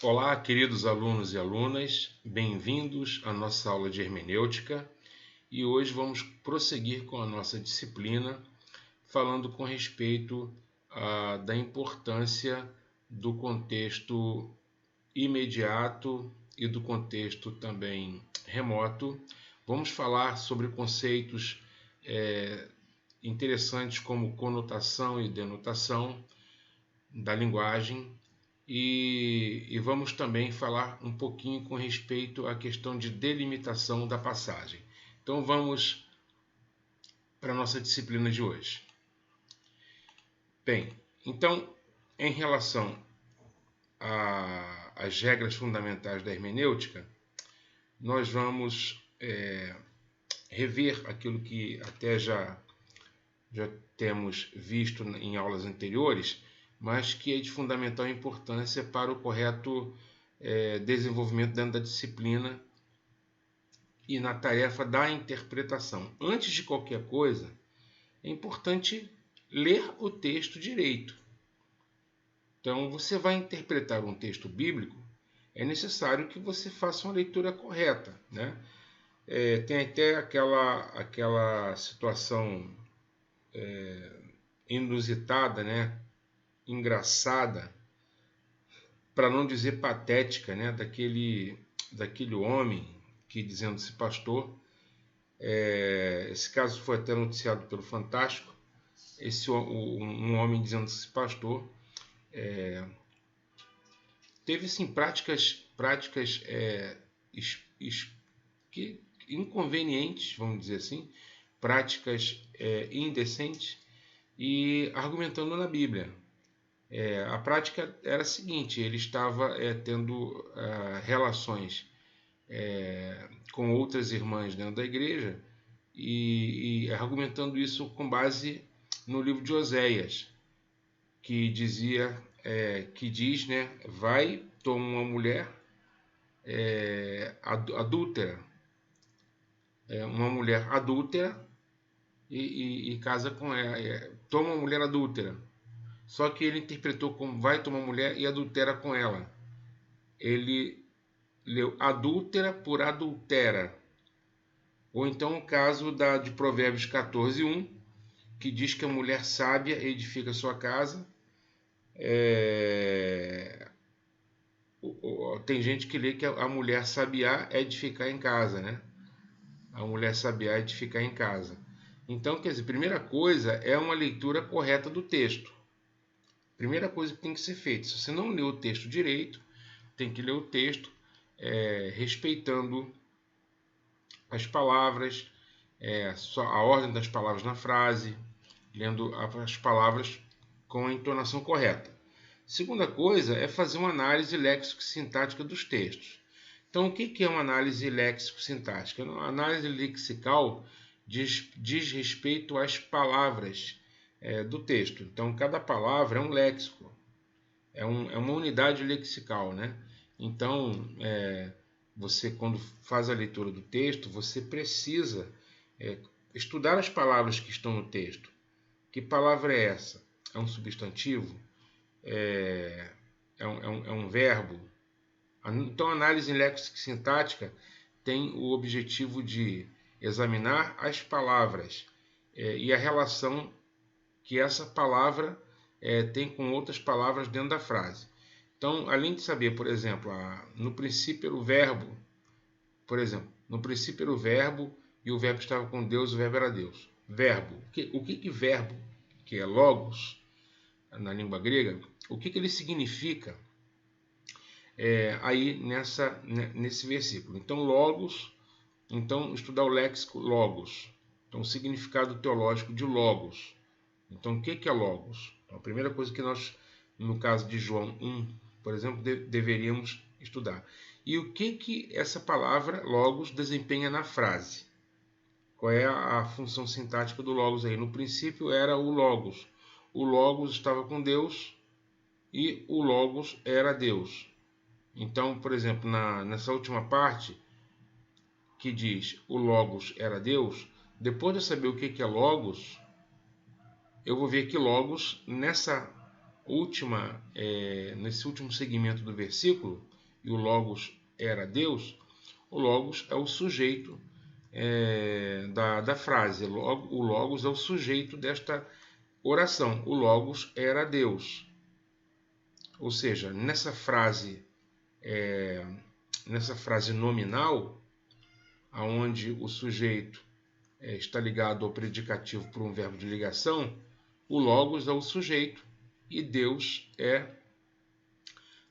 Olá, queridos alunos e alunas, bem-vindos à nossa aula de hermenêutica e hoje vamos prosseguir com a nossa disciplina falando com respeito da importância do contexto imediato e do contexto também remoto. Vamos falar sobre conceitos interessantes como conotação e denotação da linguagem. E vamos também falar um pouquinho com respeito à questão de delimitação da passagem. Então vamos para a nossa disciplina de hoje. Bem, então, em relação às regras fundamentais da hermenêutica, nós vamos rever aquilo que até já temos visto em aulas anteriores, mas que é de fundamental importância para o correto desenvolvimento dentro da disciplina e na tarefa da interpretação. Antes de qualquer coisa, é importante ler o texto direito. Então, você vai interpretar um texto bíblico, é necessário que você faça uma leitura correta, né? Tem até aquela situação inusitada, né? Engraçada, para não dizer patética, né? daquele homem que, dizendo-se pastor, esse caso foi até noticiado pelo Fantástico, um homem dizendo-se pastor teve sim práticas inconvenientes, vamos dizer assim, práticas indecentes, e argumentando na Bíblia. A prática era a seguinte: ele estava tendo relações com outras irmãs dentro da igreja e argumentando isso com base no livro de Oséias, que diz, né, vai, toma uma mulher adúltera, uma mulher adúltera e casa com ela, toma uma mulher adúltera. Só que ele interpretou como vai tomar mulher e adultera com ela. Ele leu adúltera por adultera. Ou então o caso de Provérbios 14:1, que diz que a mulher sábia edifica sua casa. Tem gente que lê que a mulher sabiá é edificar em casa, né? A mulher sabiá é edificar em casa. Então, quer dizer, primeira coisa é uma leitura correta do texto. Primeira coisa que tem que ser feita: se você não leu o texto direito, tem que ler o texto respeitando as palavras, a ordem das palavras na frase, lendo as palavras com a entonação correta. Segunda coisa é fazer uma análise léxico-sintática dos textos. Então, o que é uma análise léxico-sintática? A análise lexical diz respeito às palavras do texto. Então, cada palavra é um léxico, é uma unidade lexical, né? Então, você, quando faz a leitura do texto, você precisa estudar as palavras que estão no texto. Que palavra é essa? É um substantivo? É um verbo? Então, a análise léxico-sintática tem o objetivo de examinar as palavras e a relação que essa palavra tem com outras palavras dentro da frase. Então, além de saber, por exemplo, no princípio era o verbo, por exemplo, no princípio era o verbo e o verbo estava com Deus, o verbo era Deus. Verbo. O que verbo, que é logos, na língua grega, o que ele significa aí nesse versículo? Então, logos, então estudar o léxico logos, então o significado teológico de logos. Então, o que é logos? Então, a primeira coisa que nós, no caso de João 1, por exemplo, deveríamos estudar. E o que essa palavra logos desempenha na frase? Qual é a função sintática do logos aí? No princípio era o logos. O logos estava com Deus e o logos era Deus. Então, por exemplo, nessa última parte, que diz o logos era Deus, depois de eu saber o que é logos, eu vou ver que logos, nesse último segmento do versículo, e o Logos era Deus, o Logos é o sujeito da frase. O Logos é o sujeito desta oração. O Logos era Deus. Ou seja, nessa frase nominal, aonde o sujeito está ligado ao predicativo por um verbo de ligação, o Logos é o sujeito e Deus é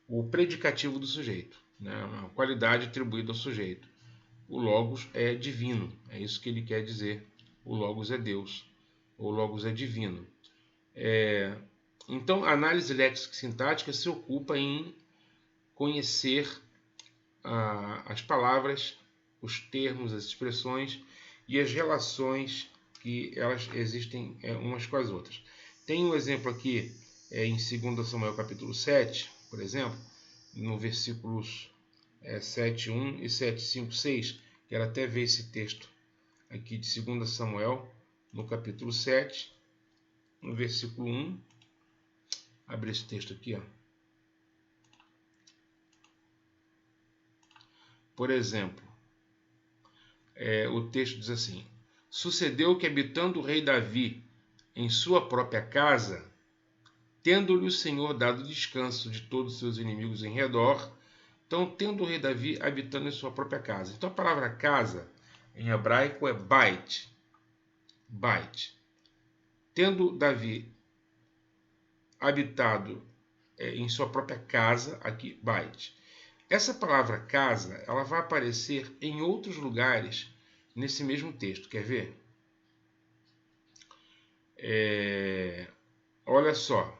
o predicativo do sujeito, né? Uma qualidade atribuída ao sujeito. O Logos é divino, é isso que ele quer dizer. O Logos é Deus, o Logos é divino. Então, a análise léxico-sintática se ocupa em conhecer as palavras, os termos, as expressões e as relações que elas existem umas com as outras. Tem um exemplo aqui em 2 Samuel capítulo 7, por exemplo, no versículos 7:1 e 7:5-6. Quero até ver esse texto aqui de 2 Samuel, no capítulo 7, no versículo 1. Abre esse texto aqui, ó. Por exemplo, o texto diz assim: sucedeu que, habitando o rei Davi em sua própria casa, tendo-lhe o Senhor dado descanso de todos os seus inimigos em redor, então, tendo o rei Davi habitando em sua própria casa. Então, a palavra casa, em hebraico, é bait. Bait. Tendo Davi habitado em sua própria casa, aqui, bait. Essa palavra casa, ela vai aparecer em outros lugares nesse mesmo texto. Quer ver? Olha só.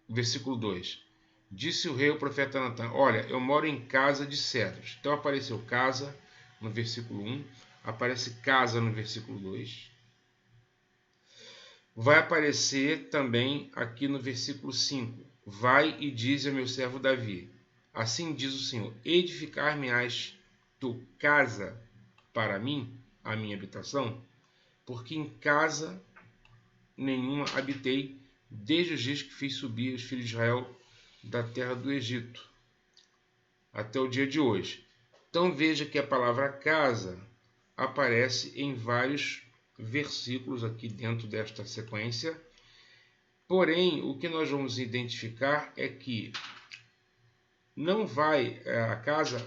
Versículo 2. Disse o rei ao profeta Natan: olha, eu moro em casa de cedros. Então apareceu casa no versículo 1, aparece casa no versículo 2. Vai aparecer também aqui no versículo 5. Vai e dize ao meu servo Davi: assim diz o Senhor, edificar-me-ás tu casa para mim, a minha habitação, porque em casa nenhuma habitei desde os dias que fiz subir os filhos de Israel da terra do Egito até o dia de hoje. Então veja que a palavra casa aparece em vários versículos aqui dentro desta sequência. Porém, o que nós vamos identificar é que a casa,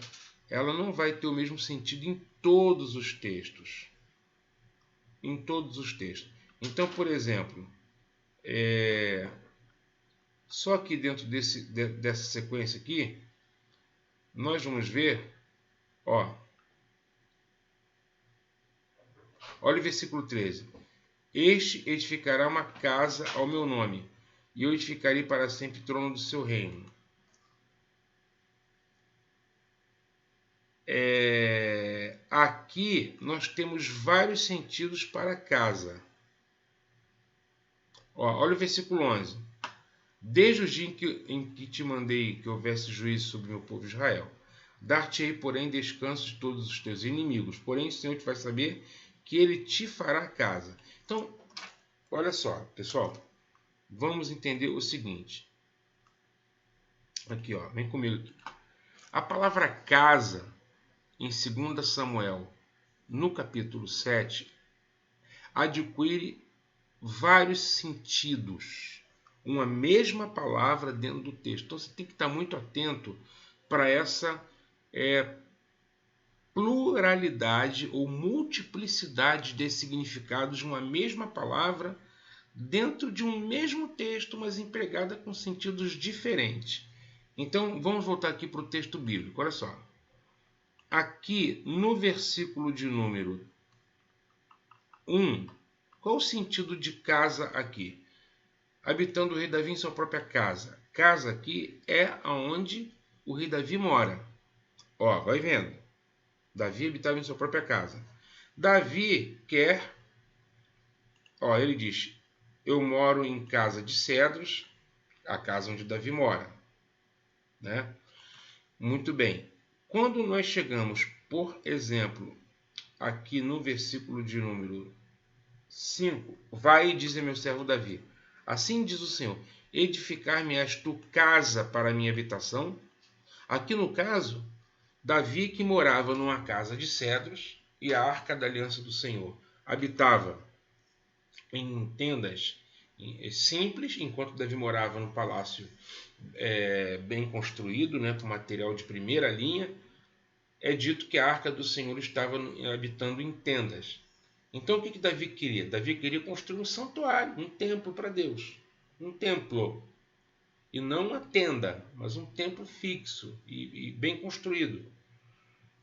ela não vai ter o mesmo sentido em todos os textos. Em todos os textos. Então, por exemplo, só que dentro dessa sequência aqui, nós vamos ver, olha o versículo 13. Este edificará uma casa ao meu nome, e eu edificarei para sempre o trono do seu reino. Aqui nós temos vários sentidos para casa. Olha o versículo 11. Desde o dia em que te mandei que houvesse juízo sobre o meu povo Israel, dar-te-ei, porém, descanso de todos os teus inimigos. Porém, o Senhor te faz saber que ele te fará casa. Então, olha só, pessoal, vamos entender o seguinte. Aqui, ó, vem comigo aqui. A palavra casa, em 2 Samuel, no capítulo 7, adquire vários sentidos. Uma mesma palavra dentro do texto. Então você tem que estar muito atento para essa pluralidade ou multiplicidade de significados de uma mesma palavra dentro de um mesmo texto, mas empregada com sentidos diferentes. Então vamos voltar aqui para o texto bíblico. Olha só. Aqui no versículo de número 1, qual o sentido de casa aqui? Habitando o rei Davi em sua própria casa. Casa aqui é aonde o rei Davi mora. Ó, vai vendo. Davi habitava em sua própria casa. Davi quer... ele diz, eu moro em casa de cedros, a casa onde Davi mora. Né? Muito bem. Quando nós chegamos, por exemplo, aqui no versículo de número 5, vai e diz a meu servo Davi, assim diz o Senhor, edificar-me-ás tu casa para a minha habitação. Aqui no caso, Davi, que morava numa casa de cedros, e a arca da aliança do Senhor habitava em tendas simples, enquanto Davi morava no palácio bem construído, né, com material de primeira linha. É dito que a arca do Senhor estava habitando em tendas. Então o que Davi queria? Davi queria construir um santuário, um templo para Deus. Um templo. E não uma tenda, mas um templo fixo e bem construído.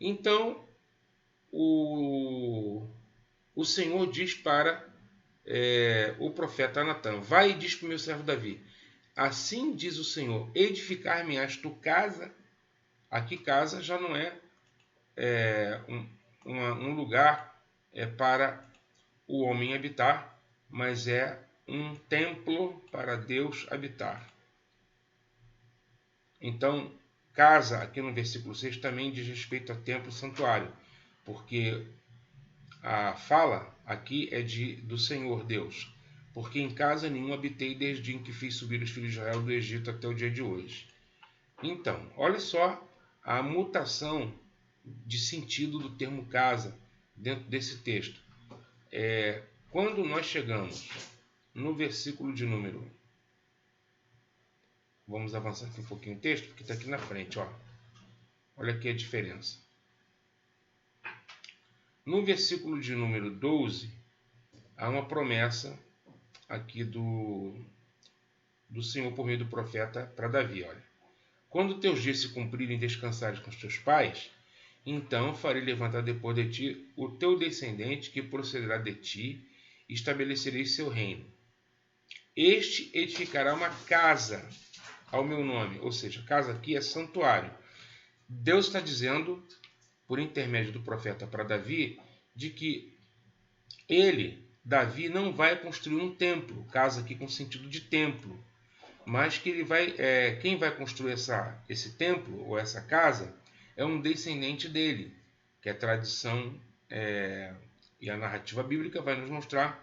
Então o Senhor diz para o profeta Natã: vai e diz para o meu servo Davi: assim diz o Senhor, edificar-me-ás tu casa. Aqui casa já não é, um lugar para o homem habitar, mas é um templo para Deus habitar. Então, casa, aqui no versículo 6, também diz respeito a templo e santuário, porque a fala aqui é do Senhor Deus. Porque em casa nenhum habitei desde o dia em que fiz subir os filhos de Israel do Egito até o dia de hoje. Então, olha só a mutação de sentido do termo casa dentro desse texto. Quando nós chegamos no versículo de número... Vamos avançar aqui um pouquinho o texto, porque está aqui na frente. Olha aqui a diferença. No versículo de número 12, há uma promessa aqui do Senhor por meio do profeta para Davi. Olha: quando teus dias se cumprirem e descansares com os teus pais, então farei levantar depois de ti o teu descendente que procederá de ti, e estabelecerei seu reino. Este edificará uma casa ao meu nome, ou seja, casa aqui é santuário. Deus está dizendo, por intermédio do profeta para Davi, de que Davi, não vai construir um templo, casa aqui com sentido de templo, mas que quem vai construir esse templo ou essa casa é um descendente dele, que a tradição e a narrativa bíblica vai nos mostrar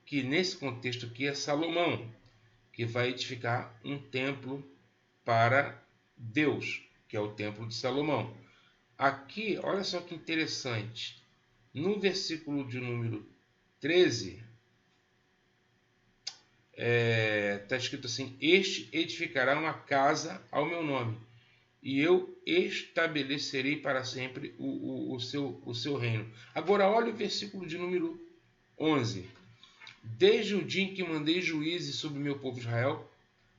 que nesse contexto aqui é Salomão, que vai edificar um templo para Deus, que é o templo de Salomão. Aqui, olha só que interessante, no versículo de número 13, está escrito assim: este edificará uma casa ao meu nome, e eu estabelecerei para sempre o seu reino. Agora olha o versículo de número 11. Desde o dia em que mandei juízes sobre o meu povo Israel,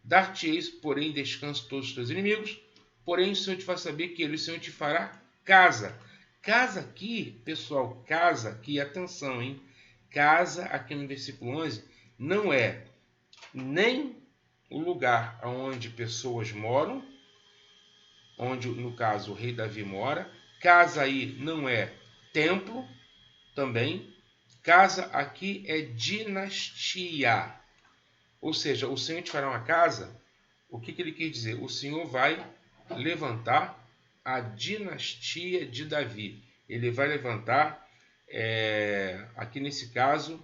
dar-te-eis, porém, descanso todos os teus inimigos, porém o Senhor te faz saber que ele, o Senhor, te fará casa. Casa aqui, pessoal, casa aqui, atenção, hein? Casa aqui no versículo 11 não é nem o lugar onde pessoas moram, onde, no caso, o rei Davi mora. Casa aí não é templo também. Casa aqui é dinastia. Ou seja, o Senhor te fará uma casa. O que ele quer dizer? O Senhor vai levantar a dinastia de Davi. Ele vai levantar, aqui nesse caso,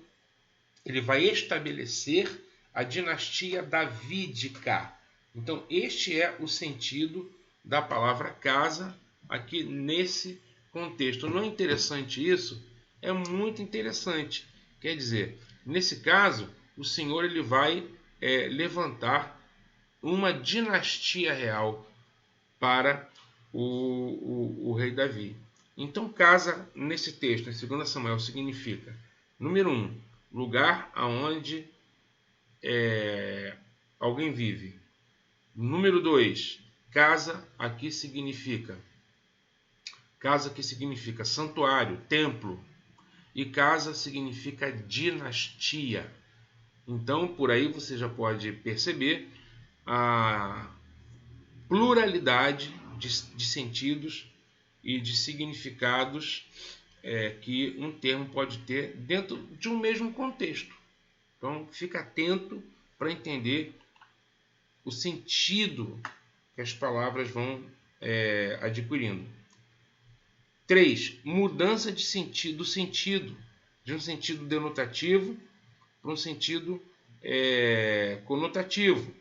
ele vai estabelecer a dinastia davídica. Então, este é o sentido da palavra casa aqui nesse contexto. Não é interessante isso? É muito interessante. Quer dizer, nesse caso, o Senhor ele vai levantar uma dinastia real para o rei Davi. Então, casa nesse texto, em 2 Samuel, significa, número 1, lugar aonde alguém vive. Número 2, casa aqui significa santuário, templo. E casa significa dinastia. Então, por aí você já pode perceber a pluralidade de sentidos e de significados que um termo pode ter dentro de um mesmo contexto. Então, fica atento para entender o sentido que as palavras vão adquirindo. 3. Mudança de sentido, de um sentido denotativo para um sentido conotativo.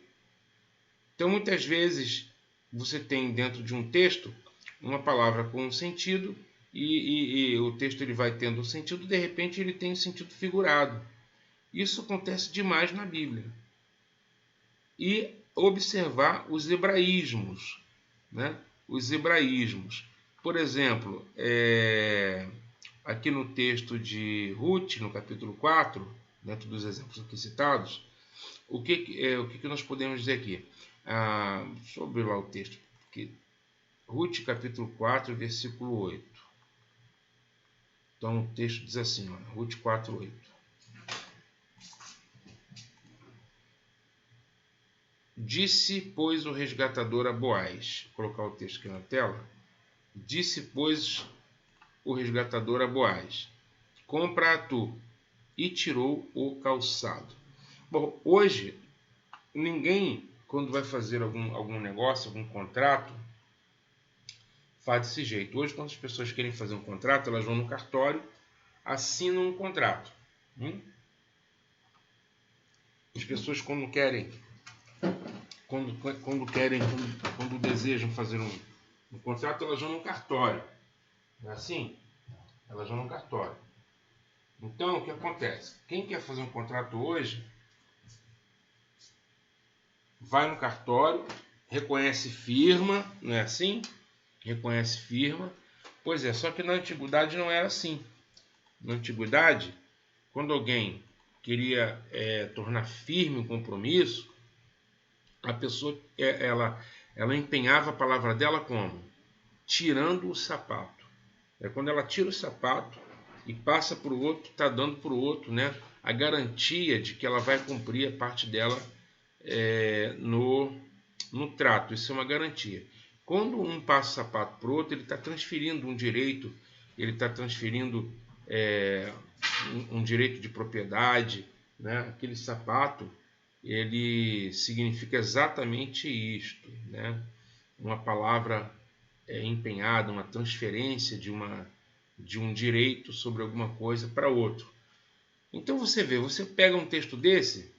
Então, muitas vezes, você tem dentro de um texto uma palavra com um sentido e o texto ele vai tendo um sentido, de repente ele tem um sentido figurado. Isso acontece demais na Bíblia. E observar os hebraísmos, né? Os hebraísmos. Por exemplo, aqui no texto de Ruth, no capítulo 4, dentro dos exemplos aqui citados, o que nós podemos dizer aqui? Deixa eu abrir lá o texto. Porque Ruth, capítulo 4, versículo 8. Então, o texto diz assim, ó, Ruth 4, 8. Disse, pois, o resgatador a Boaz. Vou colocar o texto aqui na tela. Disse, pois, o resgatador a Boaz: compra tu. E tirou o calçado. Bom, hoje, ninguém, quando vai fazer algum negócio, algum contrato, faz desse jeito. Hoje, quando as pessoas querem fazer um contrato, elas vão no cartório, assinam um contrato. As pessoas, quando desejam fazer um contrato, elas vão no cartório. Não é assim? Elas vão no cartório. Então, o que acontece? Quem quer fazer um contrato hoje, vai no cartório, reconhece firma, não é assim? Reconhece firma. Pois é, só que na antiguidade não era assim. Na antiguidade, quando alguém queria tornar firme um compromisso, a pessoa ela empenhava a palavra dela como? Tirando o sapato. Quando ela tira o sapato e passa para o outro, está dando para o outro, né, a garantia de que ela vai cumprir a parte dela no trato. Isso é uma garantia. Quando um passa o sapato para o outro, ele está transferindo um direito, ele está transferindo um direito de propriedade, né? Aquele sapato, ele significa exatamente isto, né? Uma palavra empenhada, uma transferência de um direito sobre alguma coisa para outro. Então você vê, você pega um texto desse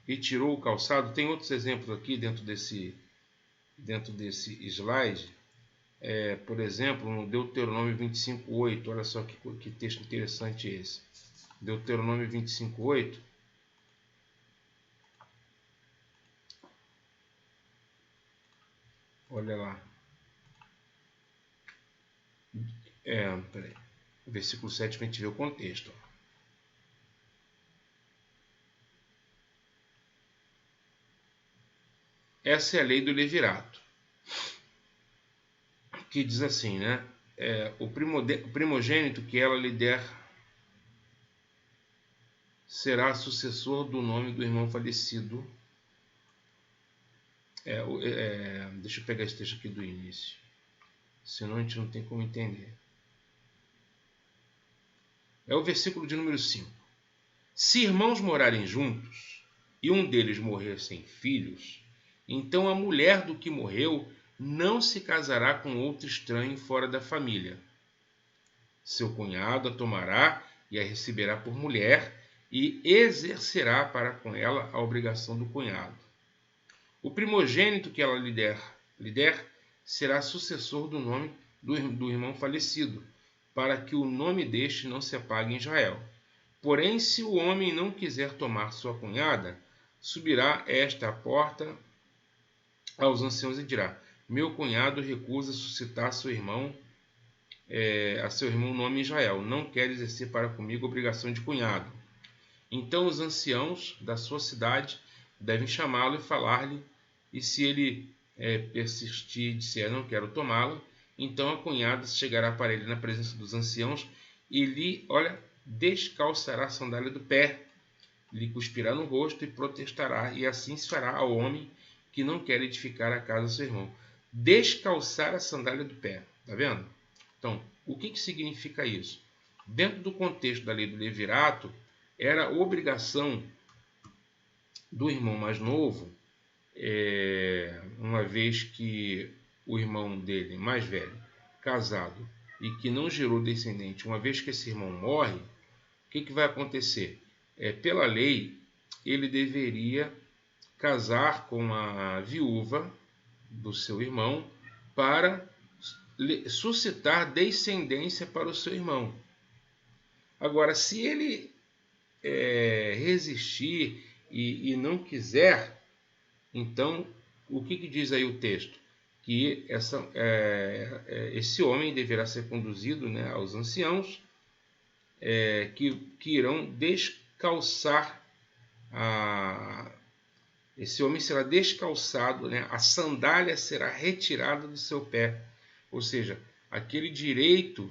e tirou o calçado. Tem outros exemplos aqui dentro desse slide. Por exemplo, no Deuteronômio 25:8. Olha só que texto interessante esse. Deuteronômio 25:8. Olha lá. Peraí. Versículo 7 para a gente ver o contexto. Essa é a lei do levirato, que diz assim, né? O primogênito que ela lhe der será sucessor do nome do irmão falecido. Deixa eu pegar esse texto aqui do início, senão a gente não tem como entender. É o versículo de número 5. Se irmãos morarem juntos e um deles morrer sem filhos, então a mulher do que morreu não se casará com outro estranho fora da família. Seu cunhado a tomará e a receberá por mulher e exercerá para com ela a obrigação do cunhado. O primogênito que ela lhe der será sucessor do nome do irmão falecido, para que o nome deste não se apague em Israel. Porém, se o homem não quiser tomar sua cunhada, subirá esta à porta aos anciãos e dirá: meu cunhado recusa suscitar a seu irmão nome em Israel, não quer exercer para comigo obrigação de cunhado. Então os anciãos da sua cidade devem chamá-lo e falar-lhe, e se ele persistir e disser não quero tomá-la, então a cunhada chegará para ele na presença dos anciãos e lhe, descalçará a sandália do pé, lhe cuspirá no rosto e protestará, e assim se fará ao homem que não quer edificar a casa do seu irmão. Descalçar a sandália do pé, tá vendo? Então, o que significa isso? Dentro do contexto da lei do levirato, era obrigação do irmão mais novo, uma vez que o irmão dele, mais velho, casado e que não gerou descendente, uma vez que esse irmão morre, o que vai acontecer? Pela lei, ele deveria casar com a viúva do seu irmão para suscitar descendência para o seu irmão. Agora, se ele resistir e não quiser, então, o que diz aí o texto? Que esse homem deverá ser conduzido, né, aos anciãos, que irão descalçar esse homem será descalçado, né? A sandália será retirada do seu pé. Ou seja, aquele direito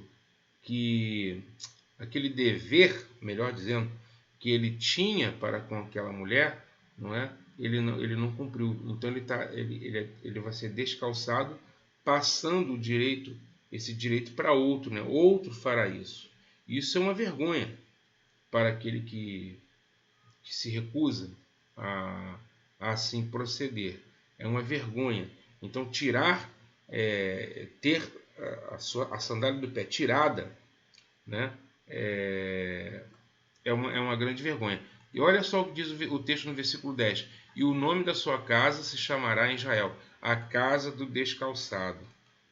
aquele dever, melhor dizendo, que ele tinha para com aquela mulher, não é? Ele não cumpriu. Então ele vai ser descalçado, passando esse direito para outro, né? Outro fará isso. Isso é uma vergonha para aquele que se recusa a assim proceder. É uma vergonha. Então, ter a sandália do pé tirada, né, é uma grande vergonha. E olha só o que diz o texto no versículo 10. E o nome da sua casa se chamará em Israel, a casa do descalçado.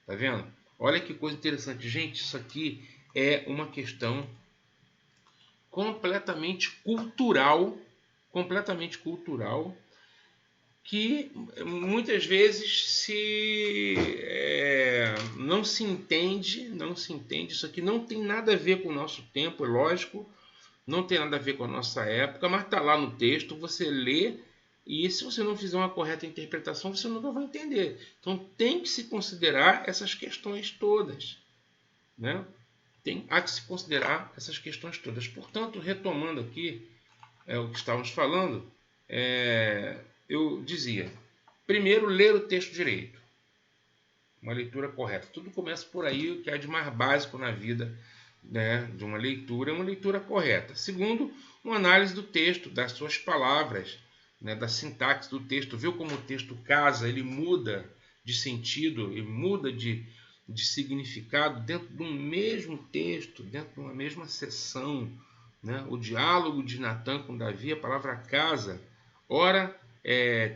Tá vendo? Olha que coisa interessante. Gente, isso aqui é uma questão completamente cultural, que muitas vezes não se entende. Isso aqui não tem nada a ver com o nosso tempo, é lógico, não tem nada a ver com a nossa época, mas está lá no texto, você lê, e se você não fizer uma correta interpretação, você nunca vai entender. Então tem que se considerar essas questões todas, né? Há que se considerar essas questões todas. Portanto, retomando aqui o que estávamos falando, eu dizia, primeiro, ler o texto direito. Uma leitura correta. Tudo começa por aí, o que há de mais básico na vida, né, de uma leitura, é uma leitura correta. Segundo, uma análise do texto, das suas palavras, né, da sintaxe do texto. Viu como o texto casa, ele muda de sentido, ele muda de significado dentro de um mesmo texto, dentro de uma mesma sessão, né? O diálogo de Natã com Davi, a palavra casa, ora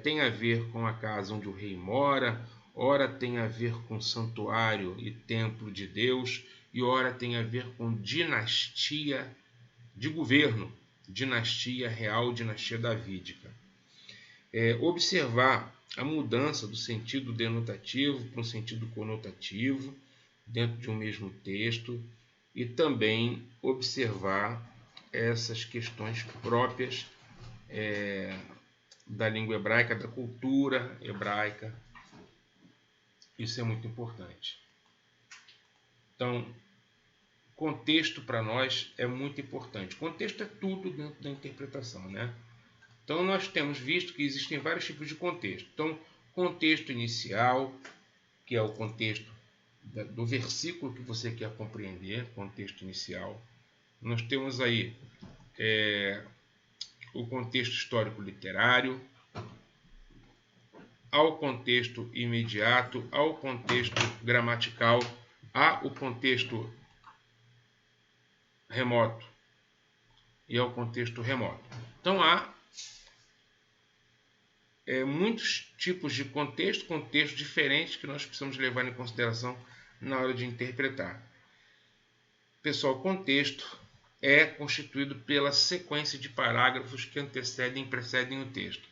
tem a ver com a casa onde o rei mora, ora tem a ver com santuário e templo de Deus, e ora tem a ver com dinastia de governo, dinastia real, dinastia davídica. Observar a mudança do sentido denotativo para um sentido conotativo dentro de um mesmo texto, e também observar essas questões próprias da língua hebraica, da cultura hebraica. Isso é muito importante. Então, contexto para nós é muito importante. Contexto é tudo dentro da interpretação, né? Então, nós temos visto que existem vários tipos de contexto. Então, contexto inicial, que é o contexto do versículo que você quer compreender, contexto inicial. Nós temos aí o contexto histórico-literário, ao contexto imediato, ao contexto gramatical, ao contexto remoto e ao contexto remoto. Então, há muitos tipos de contextos diferentes que nós precisamos levar em consideração na hora de interpretar. Pessoal, contexto é constituído pela sequência de parágrafos que antecedem e precedem o texto.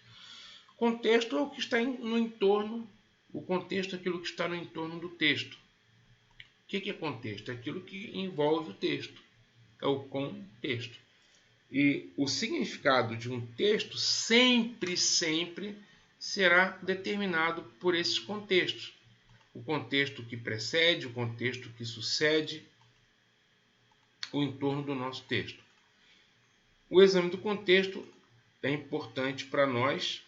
Contexto é o que está no entorno, o contexto é aquilo que está no entorno do texto. O que é contexto? É aquilo que envolve o texto, é o contexto. E o significado de um texto sempre será determinado por esses contextos. O contexto que precede, o contexto que sucede o entorno do nosso texto. O exame do contexto é importante para nós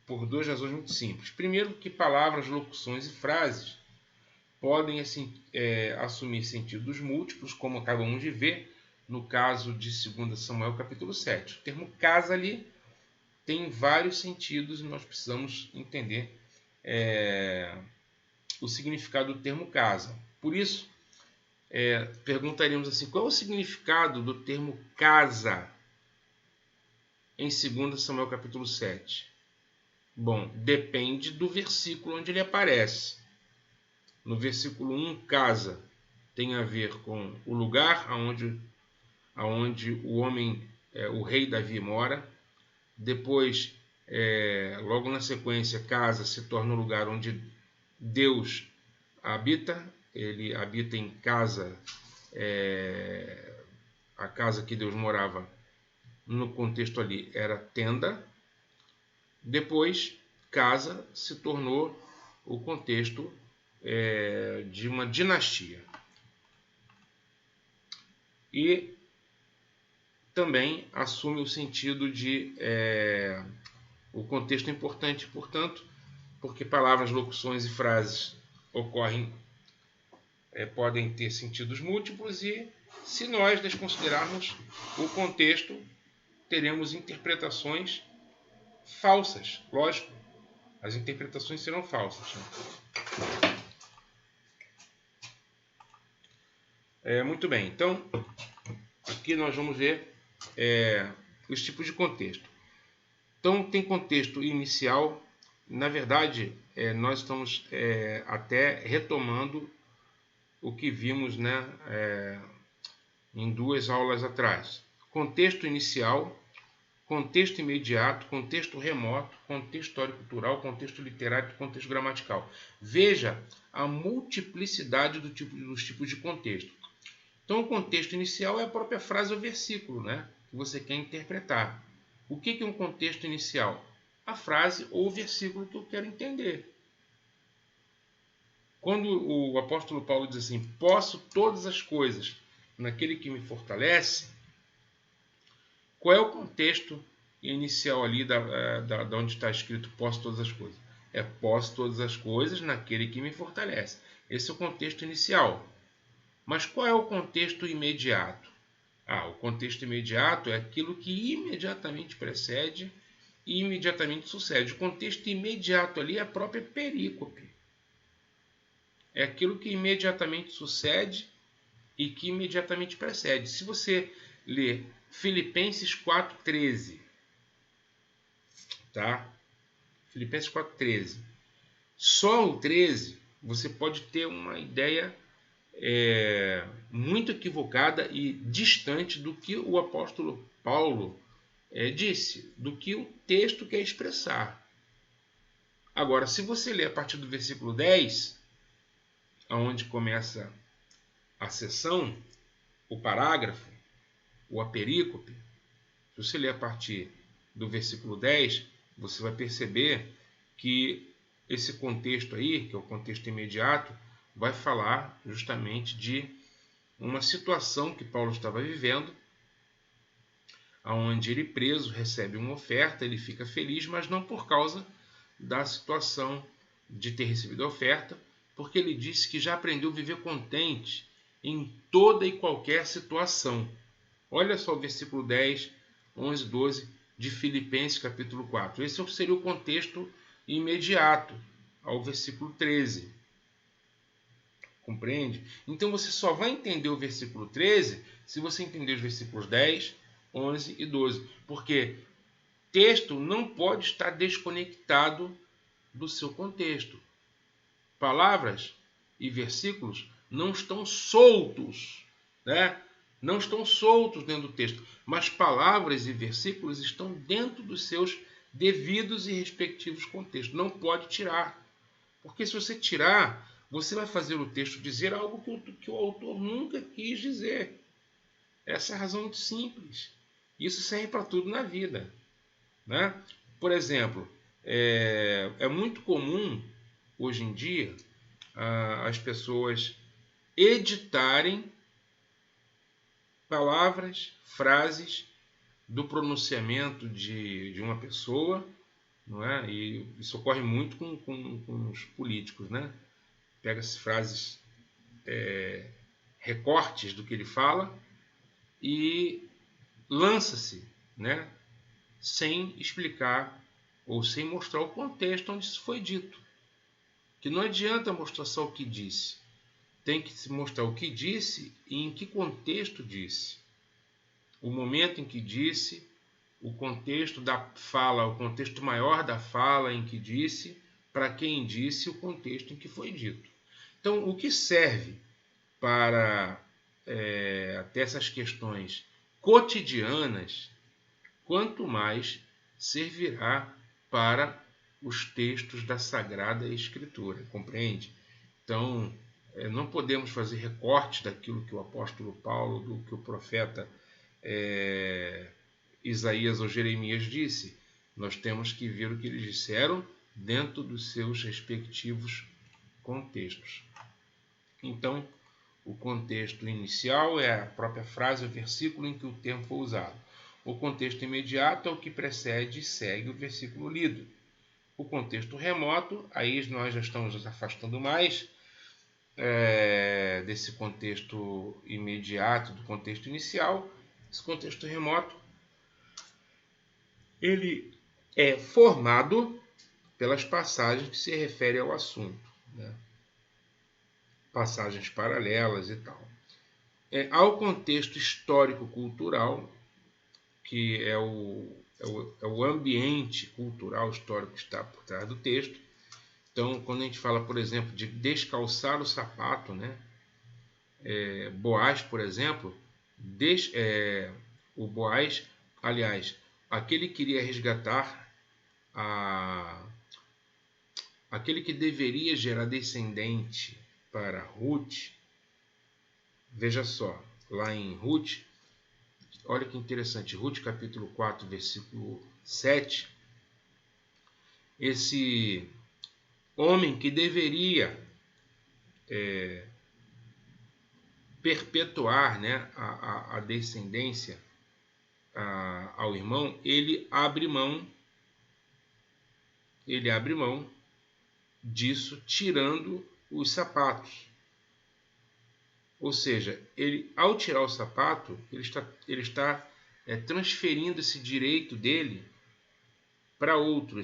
por duas razões muito simples. Primeiro, que palavras, locuções e frases podem assumir sentidos múltiplos, como acabamos de ver no caso de 2 Samuel capítulo 7. O termo casa ali tem vários sentidos e nós precisamos entender o significado do termo casa. Por isso, perguntaríamos assim, qual é o significado do termo casa em 2 Samuel capítulo 7? Bom, depende do versículo onde ele aparece. No versículo 1, casa tem a ver com o lugar aonde o homem, o rei Davi mora. Depois, logo na sequência, casa se torna o lugar onde Deus habita. Ele habita em casa, a casa que Deus morava no contexto ali era tenda. Depois, casa se tornou o contexto de uma dinastia. E também assume o sentido de o contexto importante, portanto, porque palavras, locuções e frases podem ter sentidos múltiplos, e se nós desconsiderarmos o contexto, teremos interpretações falsas. Lógico, as interpretações serão falsas. Muito bem, então aqui nós vamos ver os tipos de contexto. Então tem contexto inicial. Na verdade, nós estamos até retomando o que vimos, né, em 2 aulas atrás. Contexto inicial, contexto imediato, contexto remoto, contexto histórico-cultural, contexto literário e contexto gramatical. Veja a multiplicidade dos tipos de contexto. Então, o contexto inicial é a própria frase ou versículo, né, que você quer interpretar. O que é um contexto inicial? A frase ou o versículo que eu quero entender. Quando o apóstolo Paulo diz assim, posso todas as coisas naquele que me fortalece, qual é o contexto inicial ali da onde está escrito posso todas as coisas? Posso todas as coisas naquele que me fortalece. Esse é o contexto inicial. Mas qual é o contexto imediato? O contexto imediato é aquilo que imediatamente precede e imediatamente sucede. O contexto imediato ali é a própria perícope. É aquilo que imediatamente sucede e que imediatamente precede. Se você ler Filipenses 4,13, tá? Filipenses 4,13. Só o 13 você pode ter uma ideia muito equivocada e distante do que o apóstolo Paulo disse, do que o texto quer expressar. Agora, se você ler a partir do versículo 10, onde começa a seção, o parágrafo, ou a perícope, se você ler a partir do versículo 10, você vai perceber que esse contexto aí, que é o contexto imediato, vai falar justamente de uma situação que Paulo estava vivendo, onde ele preso recebe uma oferta, ele fica feliz, mas não por causa da situação de ter recebido a oferta, porque ele disse que já aprendeu a viver contente em toda e qualquer situação. Olha só o versículo 10, 11, 12 de Filipenses capítulo 4. Esse seria o contexto imediato ao versículo 13. Compreende? Então você só vai entender o versículo 13 se você entender os versículos 10, 11 e 12. Porque texto não pode estar desconectado do seu contexto. Palavras e versículos não estão soltos, né? Não estão soltos dentro do texto, mas palavras e versículos estão dentro dos seus devidos e respectivos contextos. Não pode tirar, porque se você tirar, você vai fazer o texto dizer algo que o autor nunca quis dizer. Essa é a razão muito simples. Isso serve para tudo na vida, né? Por exemplo, é muito comum hoje em dia as pessoas editarem palavras, frases do pronunciamento de uma pessoa, não é? E isso ocorre muito com os políticos, né? Pega-se frases, recortes do que ele fala e lança-se, né? Sem explicar ou sem mostrar o contexto onde isso foi dito. Que não adianta mostrar só o que disse. Tem que se mostrar o que disse e em que contexto disse. O momento em que disse, o contexto da fala, o contexto maior da fala em que disse, para quem disse, o contexto em que foi dito. Então, o que serve para até essas questões cotidianas, quanto mais servirá para os textos da Sagrada Escritura, compreende? Então, não podemos fazer recortes daquilo que o apóstolo Paulo, do que o profeta Isaías ou Jeremias disse. Nós temos que ver o que eles disseram dentro dos seus respectivos contextos. Então, o contexto inicial é a própria frase, o versículo em que o termo foi usado. O contexto imediato é o que precede e segue o versículo lido. O contexto remoto, aí nós já estamos nos afastando mais desse contexto imediato, do contexto inicial. Esse contexto remoto, ele é formado pelas passagens que se referem ao assunto, né? Passagens paralelas e tal. Ao contexto histórico-cultural, que é o ambiente cultural histórico que está por trás do texto. Então, quando a gente fala, por exemplo, de descalçar o sapato, né? Boaz, por exemplo, o Boaz, aliás, aquele que queria resgatar aquele que deveria gerar descendente para Ruth. Veja só, lá em Ruth, olha que interessante, Ruth capítulo 4, versículo 7, esse homem que deveria perpetuar, né, a descendência ao irmão, ele abre mão disso, tirando os sapatos. Ou seja, ele, ao tirar o sapato, ele está transferindo esse direito dele para outro,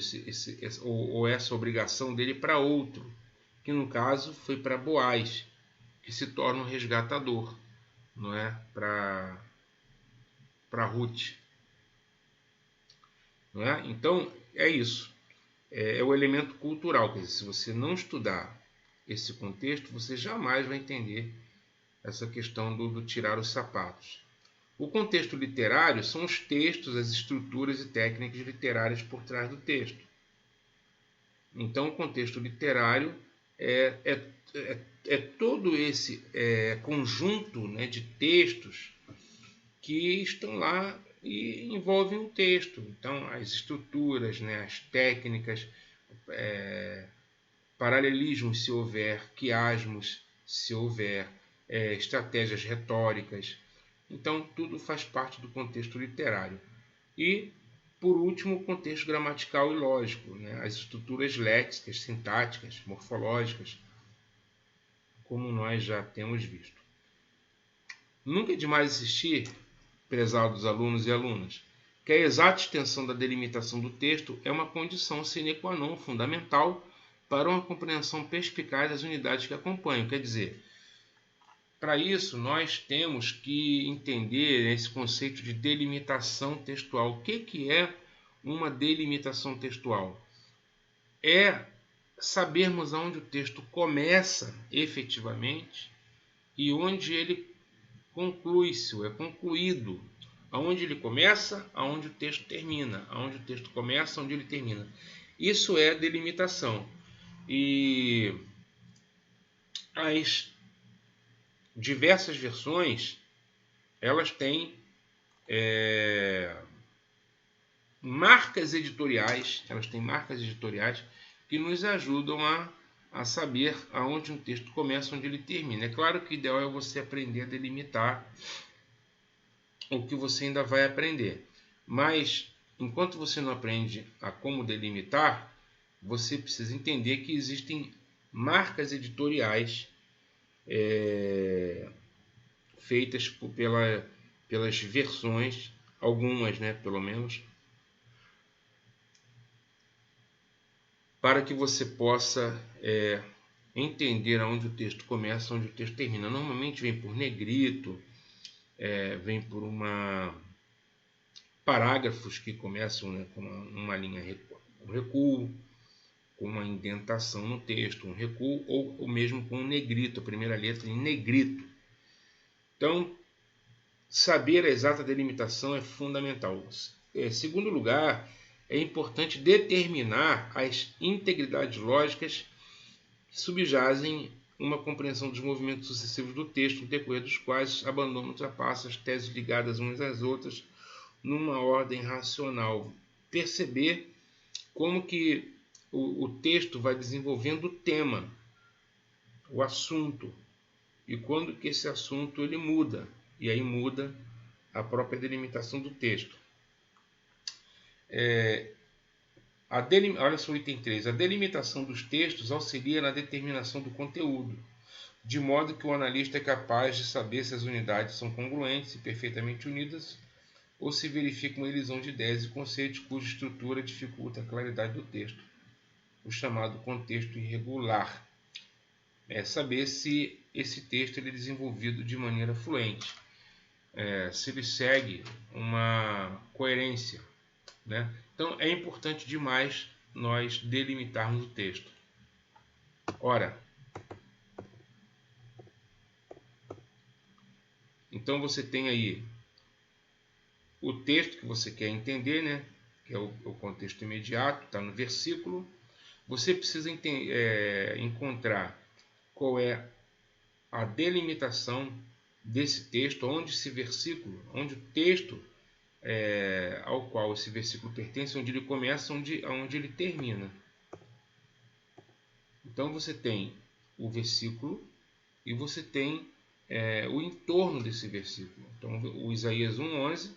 ou essa obrigação dele para outro, que no caso foi para Boaz, que se torna um resgatador, não é? Para Ruth. Não é? Então, é isso. É o elemento cultural. Quer dizer, se você não estudar esse contexto, você jamais vai entender essa questão do tirar os sapatos. O contexto literário são os textos, as estruturas e técnicas literárias por trás do texto. Então, o contexto literário é todo esse conjunto, né, de textos que estão lá e envolvem o texto. Então, as estruturas, né, as técnicas, paralelismos, se houver, quiasmos, se houver, estratégias retóricas. Então, tudo faz parte do contexto literário. E, por último, o contexto gramatical e lógico, né? As estruturas léxicas, sintáticas, morfológicas, como nós já temos visto. Nunca é demais insistir, prezados alunos e alunas, que a exata extensão da delimitação do texto é uma condição sine qua non fundamental para uma compreensão perspicaz das unidades que acompanham. Quer dizer, para isso, nós temos que entender esse conceito de delimitação textual. O que é uma delimitação textual? É sabermos aonde o texto começa efetivamente e onde ele conclui-se, é concluído. Aonde ele começa, aonde o texto termina. Aonde o texto começa, aonde ele termina. Isso é delimitação. E as diversas versões, elas têm marcas editoriais, que nos ajudam a saber aonde um texto começa, onde ele termina. É claro que o ideal é você aprender a delimitar o que você ainda vai aprender. Mas, enquanto você não aprende a como delimitar, você precisa entender que existem marcas editoriais feitas pelas versões, algumas, né, pelo menos, para que você possa entender aonde o texto começa, onde o texto termina. Normalmente vem por negrito, vem por uma parágrafos que começam, né, com uma linha um recuo, com uma indentação no texto, um recuo, ou mesmo com um negrito, a primeira letra em negrito. Então, saber a exata delimitação é fundamental. Segundo lugar, é importante determinar as integridades lógicas que subjazem uma compreensão dos movimentos sucessivos do texto, no decorrer dos quais abandono ultrapassa as teses ligadas umas às outras numa ordem racional. Perceber como que o texto vai desenvolvendo o tema, o assunto, e quando que esse assunto ele muda, e aí muda a própria delimitação do texto. Olha só o item 3. A delimitação dos textos auxilia na determinação do conteúdo, de modo que o analista é capaz de saber se as unidades são congruentes e perfeitamente unidas, ou se verifica uma elisão de ideias e conceitos cuja estrutura dificulta a claridade do texto, o chamado contexto irregular. É saber se esse texto ele é desenvolvido de maneira fluente, se ele segue uma coerência, né? Então é importante demais nós delimitarmos o texto. Ora, então você tem aí o texto que você quer entender, né? Que é o contexto imediato, está no versículo. Você precisa encontrar qual é a delimitação desse texto, onde esse versículo, onde o texto ao qual esse versículo pertence, onde ele começa, onde ele termina. Então você tem o versículo e você tem o entorno desse versículo. Então o Isaías 1:11,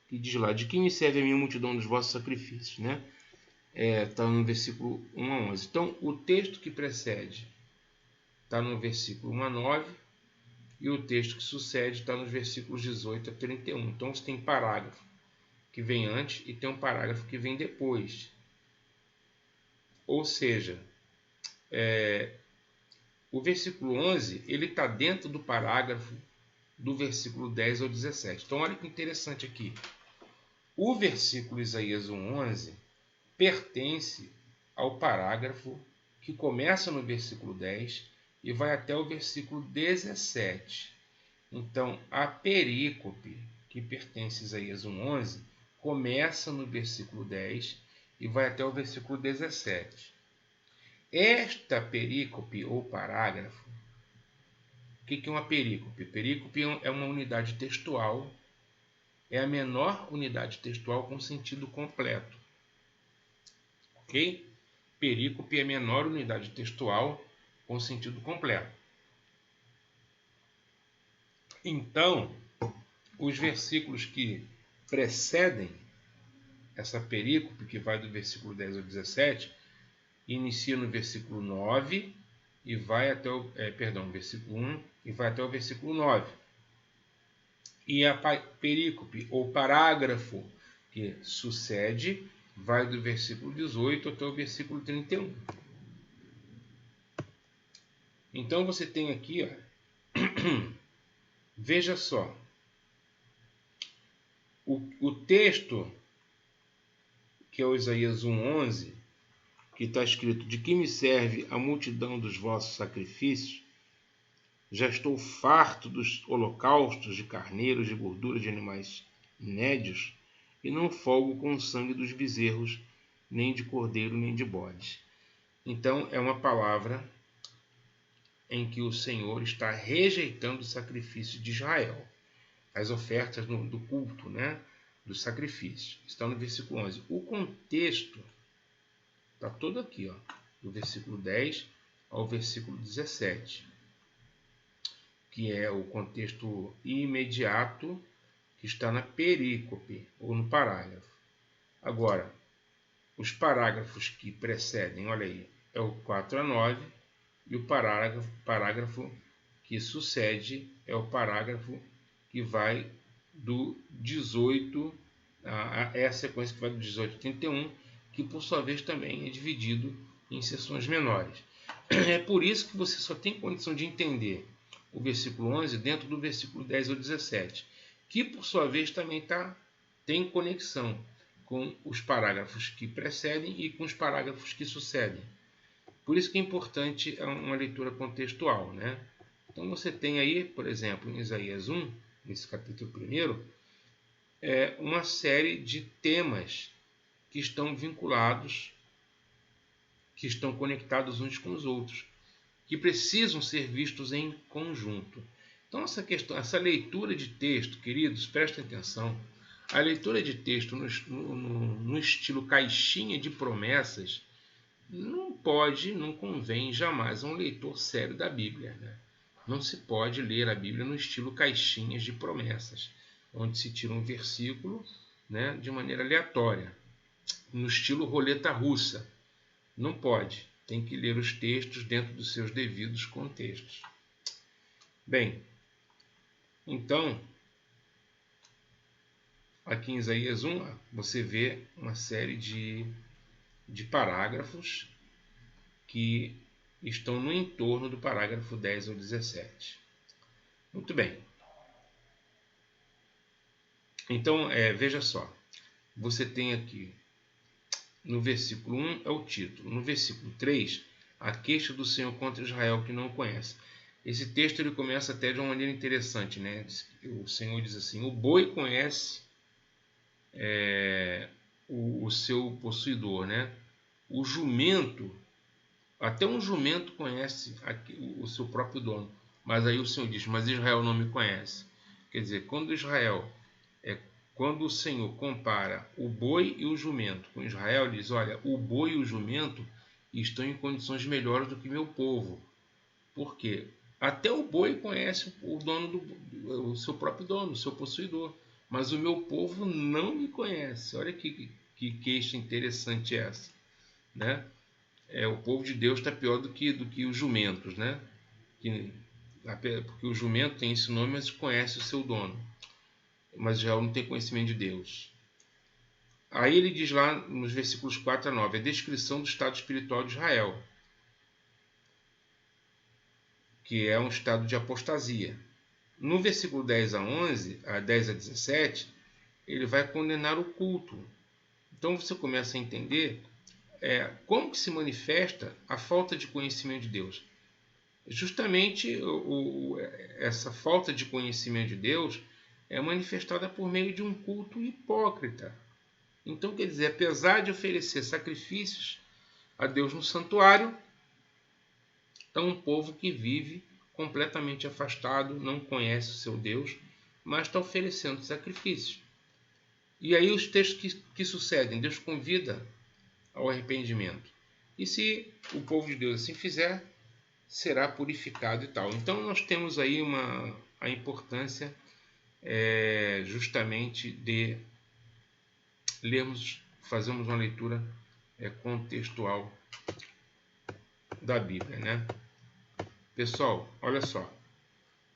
que diz lá: de que me serve a minha multidão dos vossos sacrifícios, né? Está no versículo 1-11. Então o texto que precede está no versículo 1-9 e o texto que sucede está nos versículos 18-31. Então você tem parágrafo que vem antes e tem um parágrafo que vem depois. Ou seja, o versículo 11 ele está dentro do parágrafo do versículo 10 ao 17. Então olha que interessante aqui. O versículo Isaías 1:11 pertence ao parágrafo que começa no versículo 10 e vai até o versículo 17. Então, a perícope que pertence a Isaías 1:11 começa no versículo 10 e vai até o versículo 17. Esta perícope ou parágrafo, o que é uma perícope? Perícope é uma unidade textual, é a menor unidade textual com sentido completo. Ok? Perícope é a menor unidade textual com sentido completo. Então, os versículos que precedem essa perícope, que vai do versículo 10 ao 17, inicia no versículo 9 e vai até o versículo 1 e vai até o versículo 9. E a perícope ou parágrafo que sucede vai do versículo 18 até o versículo 31. Então você tem aqui, veja só, o texto que é o Isaías 1:11, que está escrito: de que me serve a multidão dos vossos sacrifícios? Já estou farto dos holocaustos de carneiros, de gordura de animais nédios, e não folgo com o sangue dos bezerros, nem de cordeiro, nem de bode. Então, é uma palavra em que o Senhor está rejeitando o sacrifício de Israel, as ofertas do culto, né, do sacrifício. Está no versículo 11. O contexto está todo aqui, do versículo 10 ao versículo 17, que é o contexto imediato que está na perícope, ou no parágrafo. Agora, os parágrafos que precedem, olha aí, é o 4-9, e o parágrafo que sucede é o parágrafo que vai do 18, é a sequência que vai do 18 ao 31, que por sua vez também é dividido em seções menores. É por isso que você só tem condição de entender o versículo 11 dentro do versículo 10 ao 17. que por sua vez também tem conexão com os parágrafos que precedem e com os parágrafos que sucedem. Por isso que é importante uma leitura contextual, né? Então você tem aí, por exemplo, em Isaías 1, nesse capítulo 1, uma série de temas que estão vinculados, que estão conectados uns com os outros, que precisam ser vistos em conjunto. Então essa leitura de texto, queridos, prestem atenção, a leitura de texto no estilo caixinha de promessas não convém jamais a um leitor sério da Bíblia, né? Não se pode ler a Bíblia no estilo caixinhas de promessas, onde se tira um versículo, né, de maneira aleatória, no estilo roleta russa. Não pode. Tem que ler os textos dentro dos seus devidos contextos. Bem, então, aqui em Isaías 1, você vê uma série de parágrafos que estão no entorno do parágrafo 10 ao 17. Muito bem. Então, veja só. Você tem aqui, no versículo 1 é o título. No versículo 3, a queixa do Senhor contra Israel que não o conhece. Esse texto ele começa até de uma maneira interessante, né? O Senhor diz assim: o boi conhece o seu possuidor, né? O jumento, até um jumento conhece o seu próprio dono. Mas aí o Senhor diz: mas Israel não me conhece. Quer dizer, quando o Senhor compara o boi e o jumento com Israel, ele diz: olha, o boi e o jumento estão em condições melhores do que meu povo. Por quê? Até o boi conhece o dono o seu próprio dono, o seu possuidor. Mas o meu povo não me conhece. Olha que queixa interessante essa, né? O povo de Deus está pior do que os jumentos, né? Porque o jumento tem esse nome, mas conhece o seu dono. Mas Israel não tem conhecimento de Deus. Aí ele diz lá nos versículos 4 a 9, a descrição do estado espiritual de Israel, que é um estado de apostasia. No versículo 10 a 11, a 10 a 17, ele vai condenar o culto. Então você começa a entender como que se manifesta a falta de conhecimento de Deus. Justamente essa falta de conhecimento de Deus é manifestada por meio de um culto hipócrita. Então, quer dizer, apesar de oferecer sacrifícios a Deus no santuário, é um povo que vive completamente afastado, não conhece o seu Deus, mas está oferecendo sacrifícios. E aí os textos que sucedem, Deus convida ao arrependimento. E se o povo de Deus assim fizer, será purificado e tal. Então nós temos aí a importância justamente de fazermos uma leitura contextual da Bíblia, né? Pessoal, olha só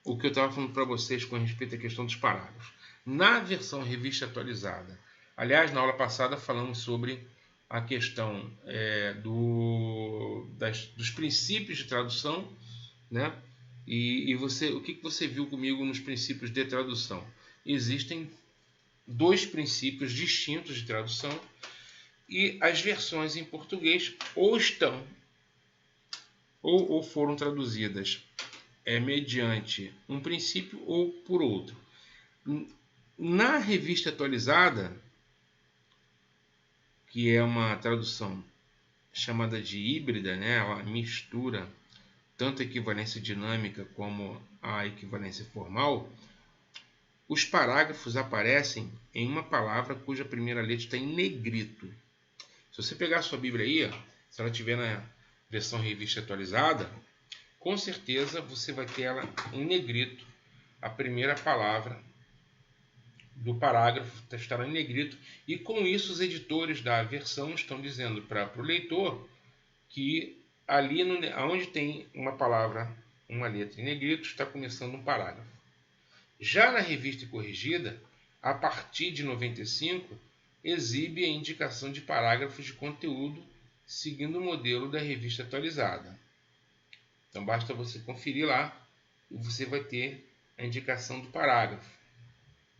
o que eu estava falando para vocês com respeito à questão dos parágrafos. Na versão revista atualizada, aliás, na aula passada falamos sobre a questão dos princípios de tradução, né? E o que você viu comigo nos princípios de tradução? Existem dois princípios distintos de tradução e as versões em português ou foram traduzidas mediante um princípio ou por outro. Na revista atualizada, que é uma tradução chamada de híbrida, né? Ela mistura tanto a equivalência dinâmica como a equivalência formal, os parágrafos aparecem em uma palavra cuja primeira letra está em negrito. Se você pegar a sua Bíblia aí, se ela estiver na versão revista atualizada, com certeza você vai ter ela em negrito, a primeira palavra do parágrafo estará em negrito, e com isso os editores da versão estão dizendo para o leitor que ali onde tem uma palavra, uma letra em negrito, está começando um parágrafo. Já na revista corrigida, a partir de 95, exibe a indicação de parágrafos de conteúdo seguindo o modelo da revista atualizada. Então basta você conferir lá e você vai ter a indicação do parágrafo.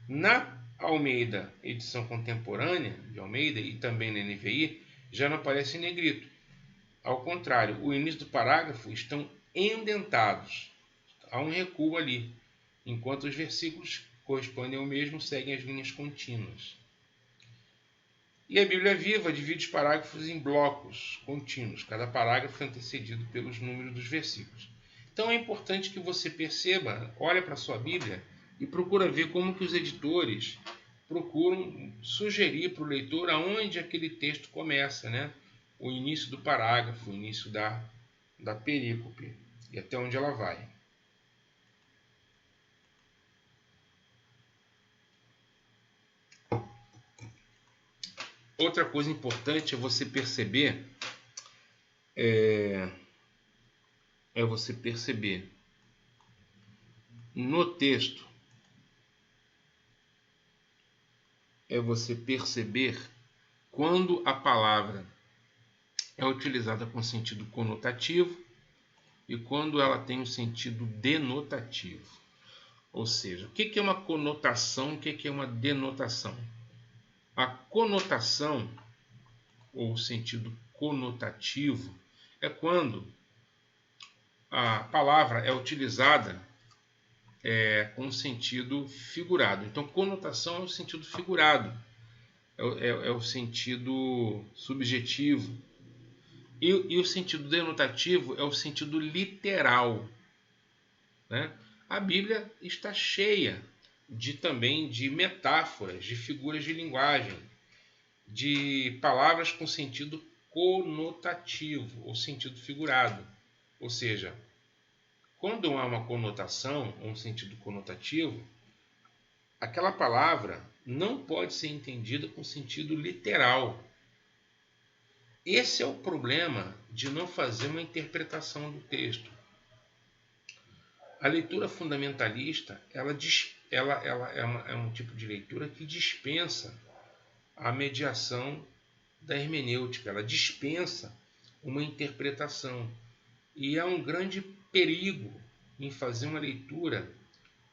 Na Almeida, edição contemporânea de Almeida e também na NVI, já não aparece em negrito. Ao contrário, o início do parágrafo estão indentados. Há um recuo ali, enquanto os versículos correspondem ao mesmo, seguem as linhas contínuas. E a Bíblia Viva divide os parágrafos em blocos contínuos, cada parágrafo é antecedido pelos números dos versículos. Então é importante que você perceba, olhe para a sua Bíblia e procura ver como que os editores procuram sugerir para o leitor aonde aquele texto começa, né? O início do parágrafo, o início da perícope e até onde ela vai. Outra coisa importante é você perceber no texto, é você perceber quando a palavra é utilizada com sentido conotativo e quando ela tem um sentido denotativo. Ou seja, o que é uma conotação, o que é uma denotação? A conotação, ou sentido conotativo, é quando a palavra é utilizada com sentido figurado. Então, conotação é o sentido figurado, é o sentido subjetivo. E o sentido denotativo é o sentido literal, né? A Bíblia está cheia também de metáforas, de figuras de linguagem, de palavras com sentido conotativo ou sentido figurado. Ou seja, quando há uma conotação, um sentido conotativo, aquela palavra não pode ser entendida com sentido literal. Esse é o problema de não fazer uma interpretação do texto. A leitura fundamentalista ela é um tipo de leitura que dispensa a mediação da hermenêutica, ela dispensa uma interpretação. E há um grande perigo em fazer uma leitura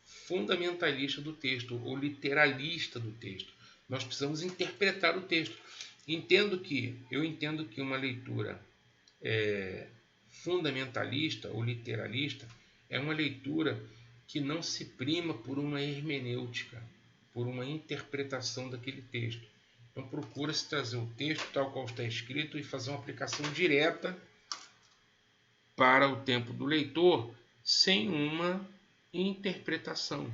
fundamentalista do texto ou literalista do texto. Nós precisamos interpretar o texto. Eu entendo que uma leitura fundamentalista ou literalista é uma leitura que não se prima por uma hermenêutica, por uma interpretação daquele texto. Então procura-se trazer o texto tal qual está escrito e fazer uma aplicação direta para o tempo do leitor, sem uma interpretação.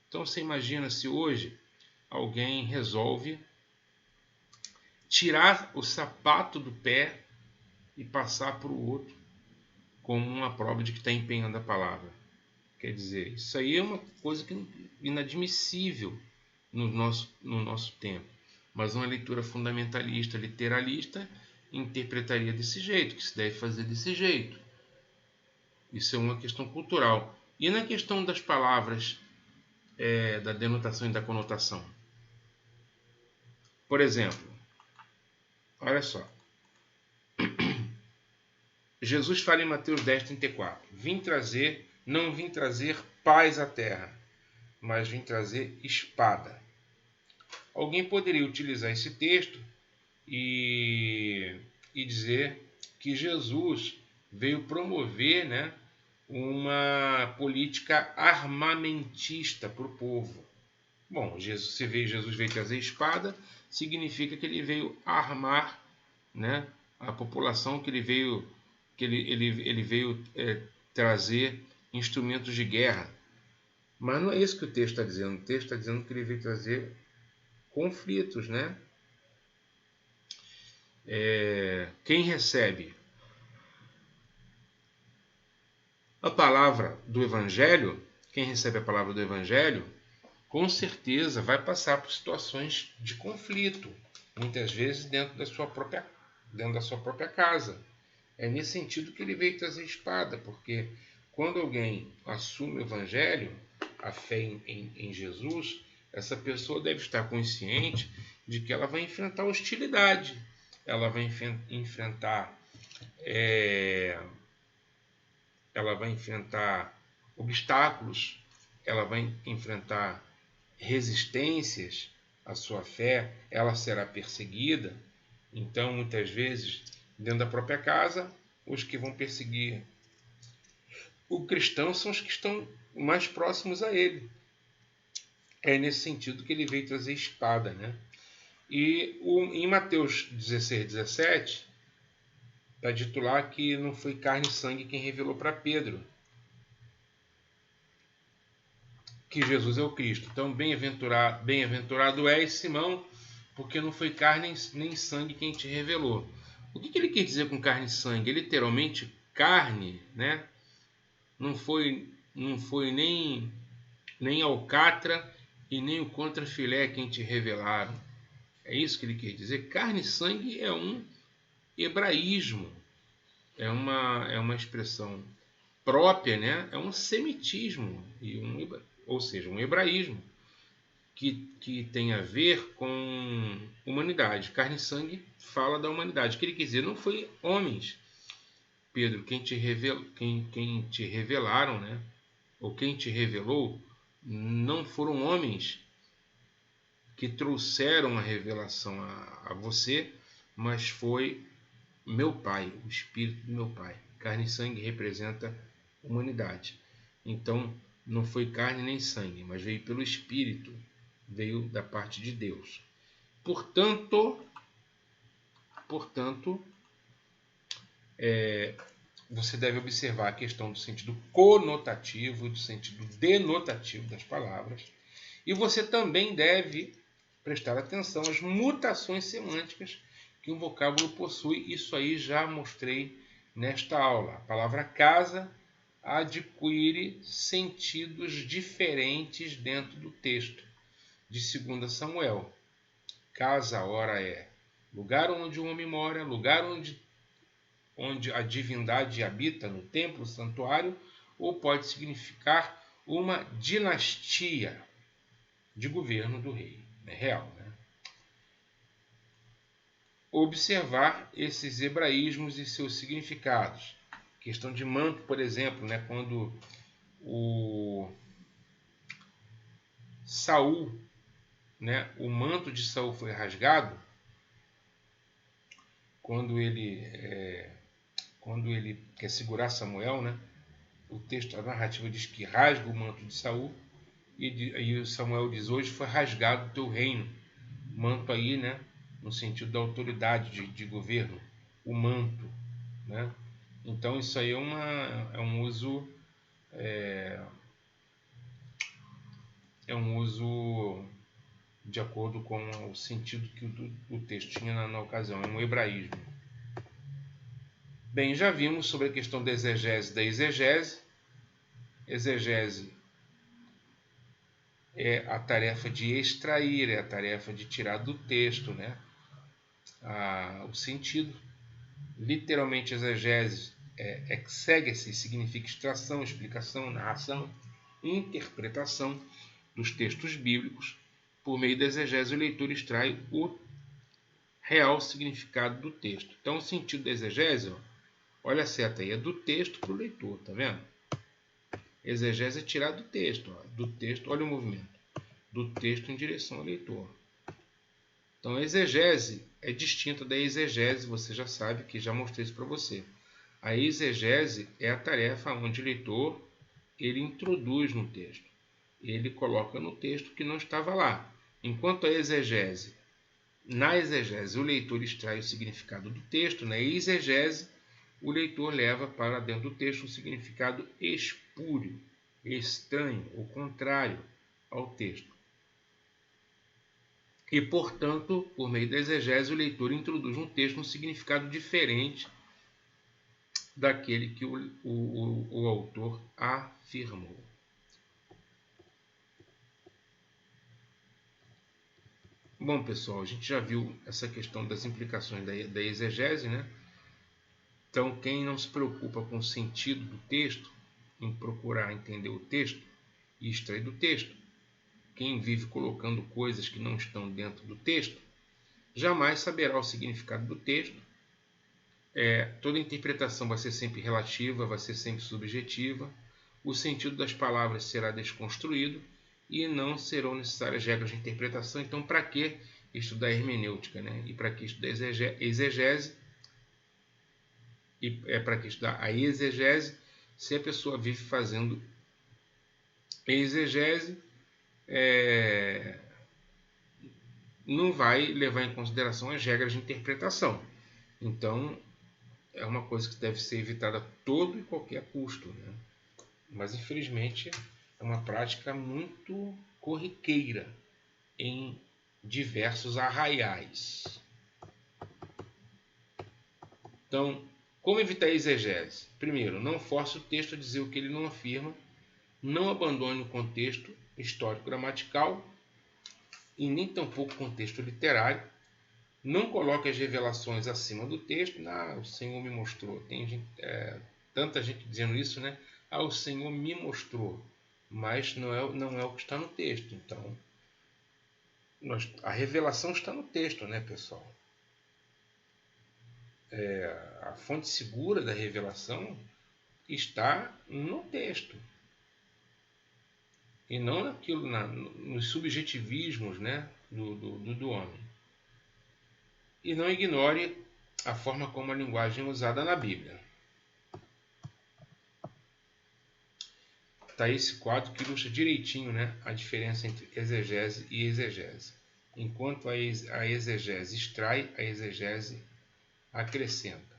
Então você imagina se hoje alguém resolve tirar o sapato do pé e passar para o outro como uma prova de que está empenhando a palavra. Quer dizer, isso aí é uma coisa inadmissível no nosso tempo. Mas uma leitura fundamentalista, literalista, interpretaria desse jeito, que se deve fazer desse jeito. Isso é uma questão cultural. E na questão das palavras, da denotação e da conotação? Por exemplo, olha só. Jesus fala em Mateus 10:34. Não vim trazer paz à terra, mas vim trazer espada. Alguém poderia utilizar esse texto e dizer que Jesus veio promover, né, uma política armamentista para o povo. Bom, Jesus veio trazer espada, significa que ele veio armar, né, a população, que ele veio trazer instrumentos de guerra. Mas não é isso que o texto está dizendo. O texto está dizendo que ele veio trazer conflitos, né? Quem recebe a palavra do Evangelho, com certeza vai passar por situações de conflito, muitas vezes dentro da sua própria casa. É nesse sentido que ele veio trazer espada, porque quando alguém assume o Evangelho, a fé em Jesus, essa pessoa deve estar consciente de que ela vai enfrentar hostilidade, ela vai enfrentar obstáculos, ela vai enfrentar resistências à sua fé, ela será perseguida. Então, muitas vezes, dentro da própria casa, os que vão perseguir o cristão são os que estão mais próximos a ele. É nesse sentido que ele veio trazer espada, né? E em Mateus 16, 17, está dito lá que não foi carne e sangue quem revelou para Pedro que Jesus é o Cristo. Então, bem-aventurado és, Simão, porque não foi carne nem sangue quem te revelou. O que ele quer dizer com carne e sangue? É literalmente carne, né? Não foi nem alcatra e nem o contrafilé quem te revelaram. É isso que ele quer dizer. Carne e sangue é um hebraísmo, é uma expressão própria, né? É um semitismo, ou seja, um hebraísmo que tem a ver com humanidade. Carne e sangue fala da humanidade. O que ele quer dizer? Não foi homens, Pedro, quem te revelaram, né? Ou quem te revelou, não foram homens que trouxeram a revelação a você, mas foi meu Pai, o Espírito do meu Pai. Carne e sangue representa humanidade. Então, não foi carne nem sangue, mas veio pelo Espírito, veio da parte de Deus. Portanto, você deve observar a questão do sentido conotativo e do sentido denotativo das palavras. E você também deve prestar atenção às mutações semânticas que um vocábulo possui. Isso aí já mostrei nesta aula. A palavra casa adquire sentidos diferentes dentro do texto de 2 Samuel. Casa, ora, é lugar onde o homem mora, lugar onde a divindade habita, no templo, no santuário, ou pode significar uma dinastia de governo do rei, real. Né? Observar esses hebraísmos e seus significados. Questão de manto, por exemplo, né? Quando o Saul, né? O manto de Saul foi rasgado, quando ele quer segurar Samuel, né? O texto, a narrativa diz que rasga o manto de Saul, e o Samuel diz: hoje foi rasgado o teu reino. Manto aí, né? No sentido da autoridade de governo, o manto, né? Então isso aí é um uso de acordo com o sentido que o texto tinha na ocasião, é um hebraísmo. Bem, já vimos sobre a questão da exegese e da exegese. Exegese é a tarefa de extrair, é a tarefa de tirar do texto, né, o sentido. Literalmente, exegese exégese significa extração, explicação, narração, interpretação dos textos bíblicos. Por meio da exegese, o leitor extrai o real significado do texto. Então, o sentido da exegese, olha a seta aí, é do texto para o leitor, tá vendo? Exegese é tirar do texto, olha o movimento, do texto em direção ao leitor. Então, a exegese é distinta da exegese, você já sabe que já mostrei isso para você. A exegese é a tarefa onde o leitor ele introduz no texto. Ele coloca no texto que não estava lá. Enquanto na exegese, o leitor extrai o significado do texto, na exegese, o leitor leva para dentro do texto um significado espúrio, estranho, ou contrário ao texto. E, portanto, por meio da exegese, o leitor introduz no texto um significado diferente daquele que o autor afirmou. Bom, pessoal, a gente já viu essa questão das implicações da exegese, né? Então, quem não se preocupa com o sentido do texto, em procurar entender o texto e extrair do texto, quem vive colocando coisas que não estão dentro do texto, jamais saberá o significado do texto. Toda interpretação vai ser sempre relativa, vai ser sempre subjetiva. O sentido das palavras será desconstruído e não serão necessárias regras de interpretação. Então, para que estudar hermenêutica, né? E para que estudar exegese? E para que estudar a exegese se a pessoa vive fazendo exegese? Não vai levar em consideração as regras de interpretação. Então, é uma coisa que deve ser evitada a todo e qualquer custo, né? Mas, infelizmente, é uma prática muito corriqueira em diversos arraiais. Então, como evitar a exegese? Primeiro, não force o texto a dizer o que ele não afirma, não abandone o contexto histórico-gramatical e nem tampouco o contexto literário. Não coloque as revelações acima do texto. O Senhor me mostrou. Tem tanta gente dizendo isso, né? O Senhor me mostrou. Mas não é o que está no texto. Então, a revelação está no texto, né, pessoal? A fonte segura da revelação está no texto. E não naquilo, nos subjetivismos, né, do homem. E não ignore a forma como a linguagem é usada na Bíblia. Está esse quadro que ilustra direitinho, né, a diferença entre exegese e exegese. Enquanto a exegese extrai, a exegese acrescenta.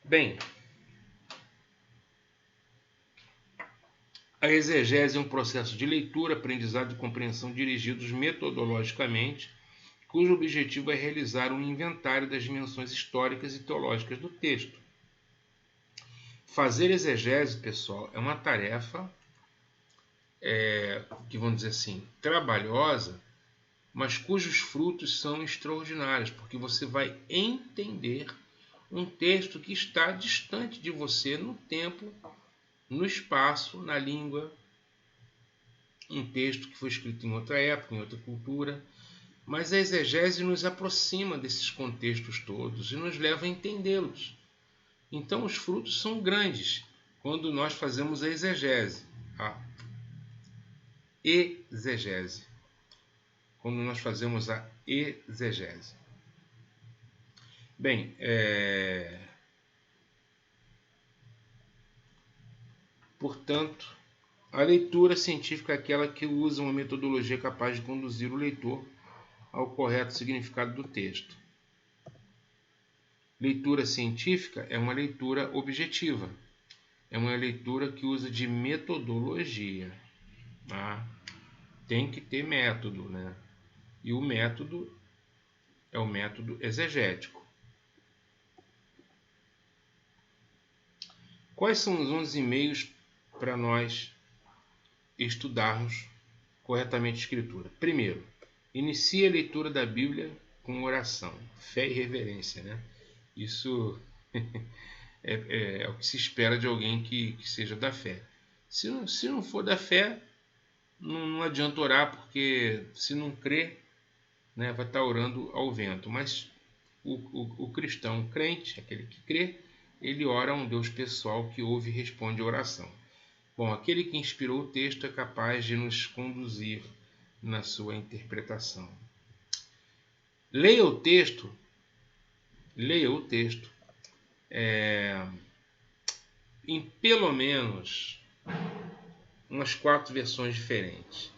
Bem, a exegese é um processo de leitura, aprendizado e compreensão dirigidos metodologicamente, cujo objetivo é realizar um inventário das dimensões históricas e teológicas do texto. Fazer exegese, pessoal, é uma tarefa, que vamos dizer assim, trabalhosa, mas cujos frutos são extraordinários, porque você vai entender um texto que está distante de você no tempo, no espaço, na língua, um texto que foi escrito em outra época, em outra cultura, mas a exegese nos aproxima desses contextos todos e nos leva a entendê-los. Então os frutos são grandes quando nós fazemos a exegese. Quando nós fazemos a exegese. Bem, portanto, a leitura científica é aquela que usa uma metodologia capaz de conduzir o leitor ao correto significado do texto. Leitura científica é uma leitura objetiva. É uma leitura que usa de metodologia. Tem que ter método, né? E o método é o método exegético. Quais são os 11 meios para nós estudarmos corretamente a Escritura? Primeiro, inicie a leitura da Bíblia com oração, fé e reverência, né? Isso é o que se espera de alguém que seja da fé. Se não for da fé, não adianta orar, porque se não crê, né, vai estar orando ao vento. Mas o cristão crente, aquele que crê, ele ora a um Deus pessoal que ouve e responde a oração. Bom, aquele que inspirou o texto é capaz de nos conduzir na sua interpretação. Leia o texto em pelo menos umas 4 versões diferentes.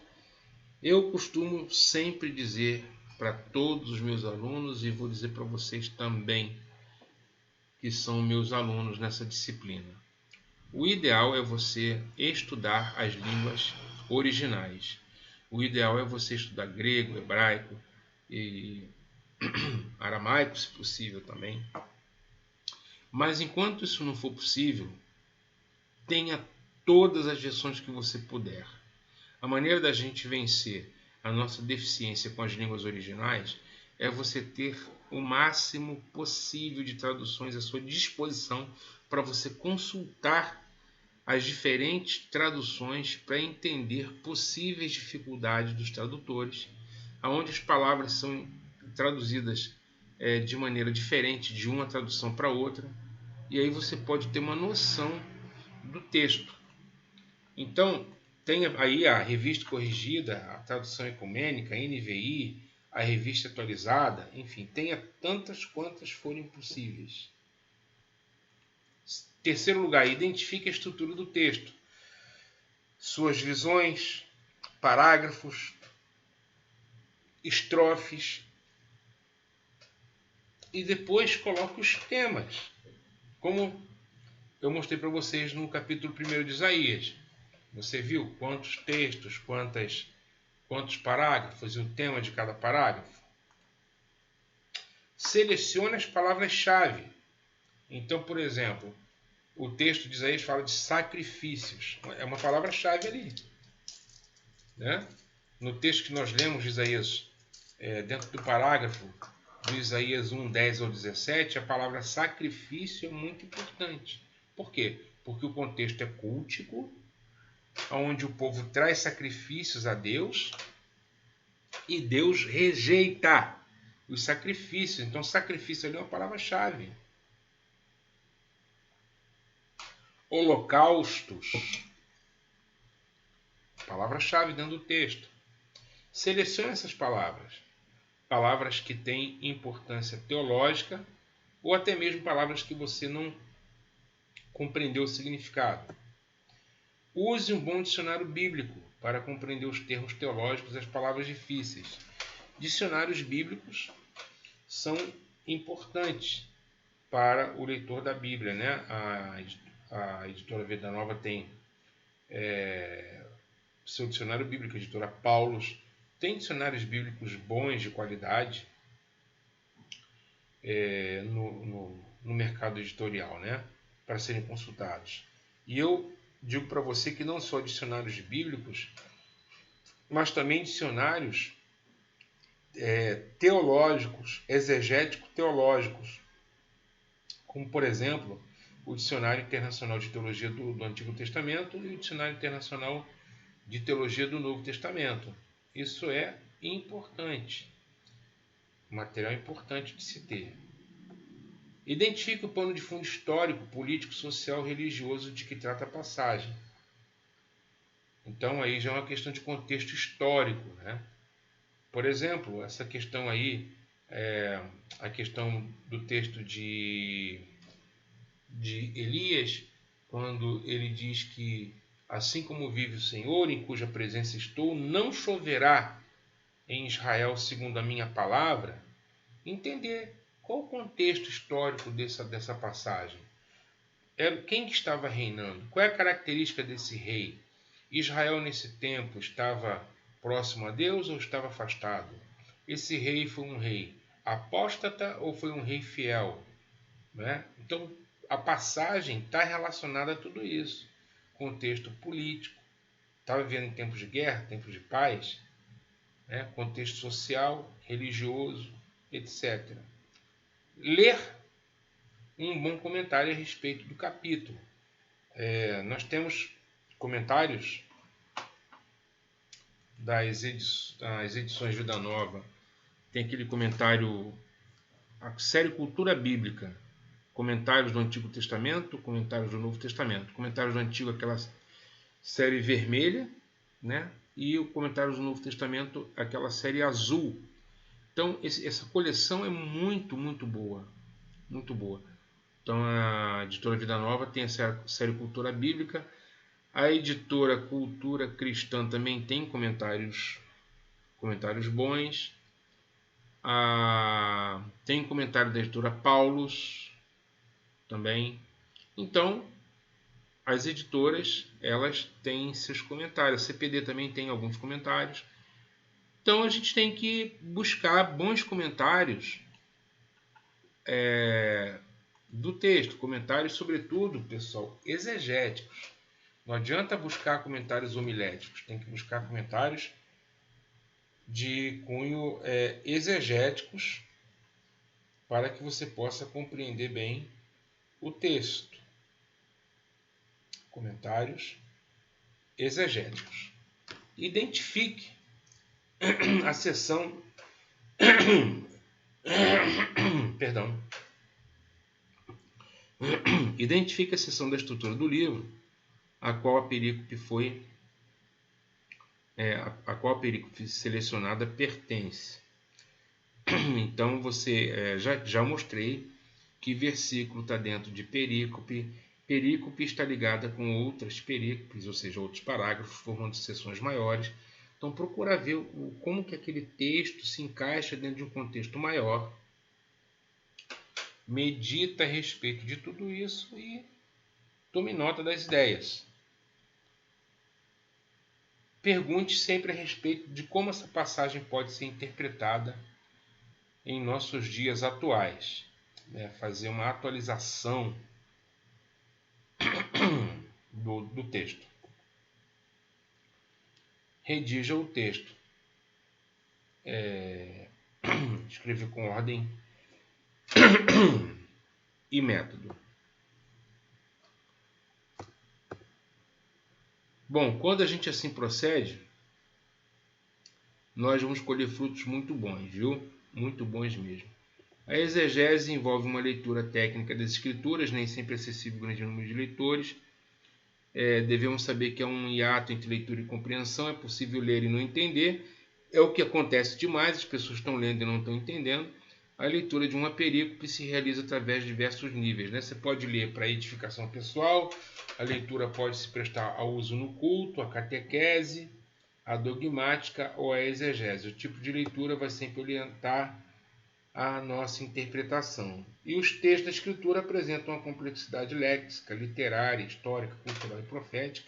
Eu costumo sempre dizer para todos os meus alunos, e vou dizer para vocês também, que são meus alunos nessa disciplina. O ideal é você estudar as línguas originais. O ideal é você estudar grego, hebraico e aramaico, se possível também. Mas enquanto isso não for possível, tenha todas as versões que você puder. A maneira da gente vencer a nossa deficiência com as línguas originais é você ter o máximo possível de traduções à sua disposição para você consultar as diferentes traduções para entender possíveis dificuldades dos tradutores, aonde as palavras são traduzidas de maneira diferente de uma tradução para outra, e aí você pode ter uma noção do texto. Então, tem aí a revista corrigida, a tradução ecumênica, a NVI, a revista atualizada, enfim, tenha tantas quantas forem possíveis. Terceiro lugar, identifique a estrutura do texto, suas visões, parágrafos, estrofes, e depois coloque os temas, como eu mostrei para vocês no capítulo 1 de Isaías. Você viu quantos textos, quantos parágrafos e o tema de cada parágrafo? Selecione as palavras-chave. Então, por exemplo, o texto de Isaías fala de sacrifícios. É uma palavra-chave ali, né? No texto que nós lemos de Isaías, dentro do parágrafo do Isaías 1, 10 ao 17, a palavra sacrifício é muito importante. Por quê? Porque o contexto é cultico, onde o povo traz sacrifícios a Deus e Deus rejeita os sacrifícios. Então, sacrifício ali é uma palavra-chave. Holocaustos, palavra-chave dentro do texto. Selecione essas palavras. Palavras que têm importância teológica ou até mesmo palavras que você não compreendeu o significado. Use um bom dicionário bíblico para compreender os termos teológicos e as palavras difíceis. Dicionários bíblicos são importantes para o leitor da Bíblia, né? A editora Vida Nova tem seu dicionário bíblico, a editora Paulus tem dicionários bíblicos bons, de qualidade, no mercado editorial, né? Para serem consultados. E eu digo para você que não só dicionários bíblicos, mas também dicionários teológicos, exegético-teológicos, como, por exemplo, o Dicionário Internacional de Teologia do Antigo Testamento e o Dicionário Internacional de Teologia do Novo Testamento. Isso é importante, material importante de se ter. Identifique o pano de fundo histórico, político, social, religioso de que trata a passagem. Então, aí já é uma questão de contexto histórico, né? Por exemplo, essa questão aí, a questão do texto de Elias, quando ele diz que, assim como vive o Senhor, em cuja presença estou, não choverá em Israel segundo a minha palavra. Entender qual o contexto histórico dessa passagem. Quem que estava reinando? Qual é a característica desse rei? Israel nesse tempo estava próximo a Deus ou estava afastado? Esse rei foi um rei apóstata ou foi um rei fiel? Né? Então, a passagem está relacionada a tudo isso. Contexto político, estava vivendo em tempos de guerra, tempos de paz, né? Contexto social, religioso, etc. Ler um bom comentário a respeito do capítulo. Nós temos comentários das edições Vida Nova. Tem aquele comentário, a série Cultura Bíblica, comentários do Antigo Testamento, comentários do Novo Testamento. Comentários do Antigo, aquela série vermelha, né? E o comentários do Novo Testamento, aquela série azul. Então, essa coleção é muito, muito boa. Muito boa. Então, a editora Vida Nova tem a série Cultura Bíblica. A editora Cultura Cristã também tem comentários bons. Tem comentário da editora Paulus também. Então, as editoras, elas têm seus comentários. A CPD também tem alguns comentários. Então, a gente tem que buscar bons comentários do texto. Comentários, sobretudo, pessoal, exegéticos. Não adianta buscar comentários homiléticos. Tem que buscar comentários de cunho exegéticos para que você possa compreender bem o texto. Comentários exegéticos. Identifique a seção Identifique a seção da estrutura do livro a qual a perícope foi a qual a perícope selecionada pertence. Então você já mostrei que versículo está dentro de perícope. Perícope está ligada com outras perícopes, ou seja, outros parágrafos, formando seções maiores. Então procura ver como que aquele texto se encaixa dentro de um contexto maior. Medita a respeito de tudo isso e tome nota das ideias. Pergunte sempre a respeito de como essa passagem pode ser interpretada em nossos dias atuais. Fazer uma atualização do texto. Redija o texto. Escreve com ordem e método. Bom, quando a gente assim procede, nós vamos colher frutos muito bons, viu? Muito bons mesmo. A exegese envolve uma leitura técnica das escrituras, nem sempre acessível a grande número de leitores. Devemos saber que há um hiato entre leitura e compreensão, é possível ler e não entender. É o que acontece demais, as pessoas estão lendo e não estão entendendo. A leitura de uma perícope se realiza através de diversos níveis. Você pode ler para edificação pessoal, a leitura pode se prestar ao uso no culto, a catequese, a dogmática ou a exegese. O tipo de leitura vai sempre orientar a nossa interpretação. E os textos da Escritura apresentam uma complexidade léxica, literária, histórica, cultural e profética,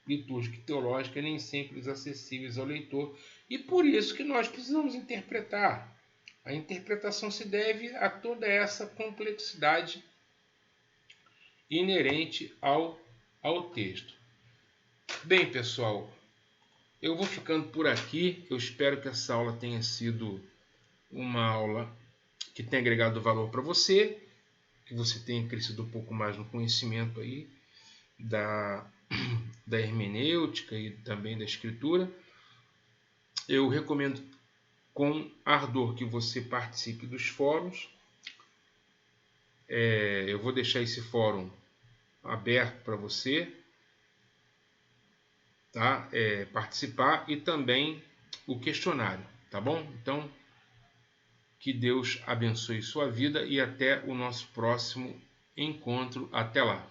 litúrgica e teológica, nem sempre acessíveis ao leitor, e por isso que nós precisamos interpretar. A interpretação se deve a toda essa complexidade inerente ao texto. Bem, pessoal, eu vou ficando por aqui. Eu espero que essa aula tenha sido uma aula que tenha agregado valor para você, que você tenha crescido um pouco mais no conhecimento aí da hermenêutica e também da escritura. Eu recomendo com ardor que você participe dos fóruns. Eu vou deixar esse fórum aberto para você, tá? Participar, e também o questionário, tá bom? Então, que Deus abençoe sua vida e até o nosso próximo encontro. Até lá!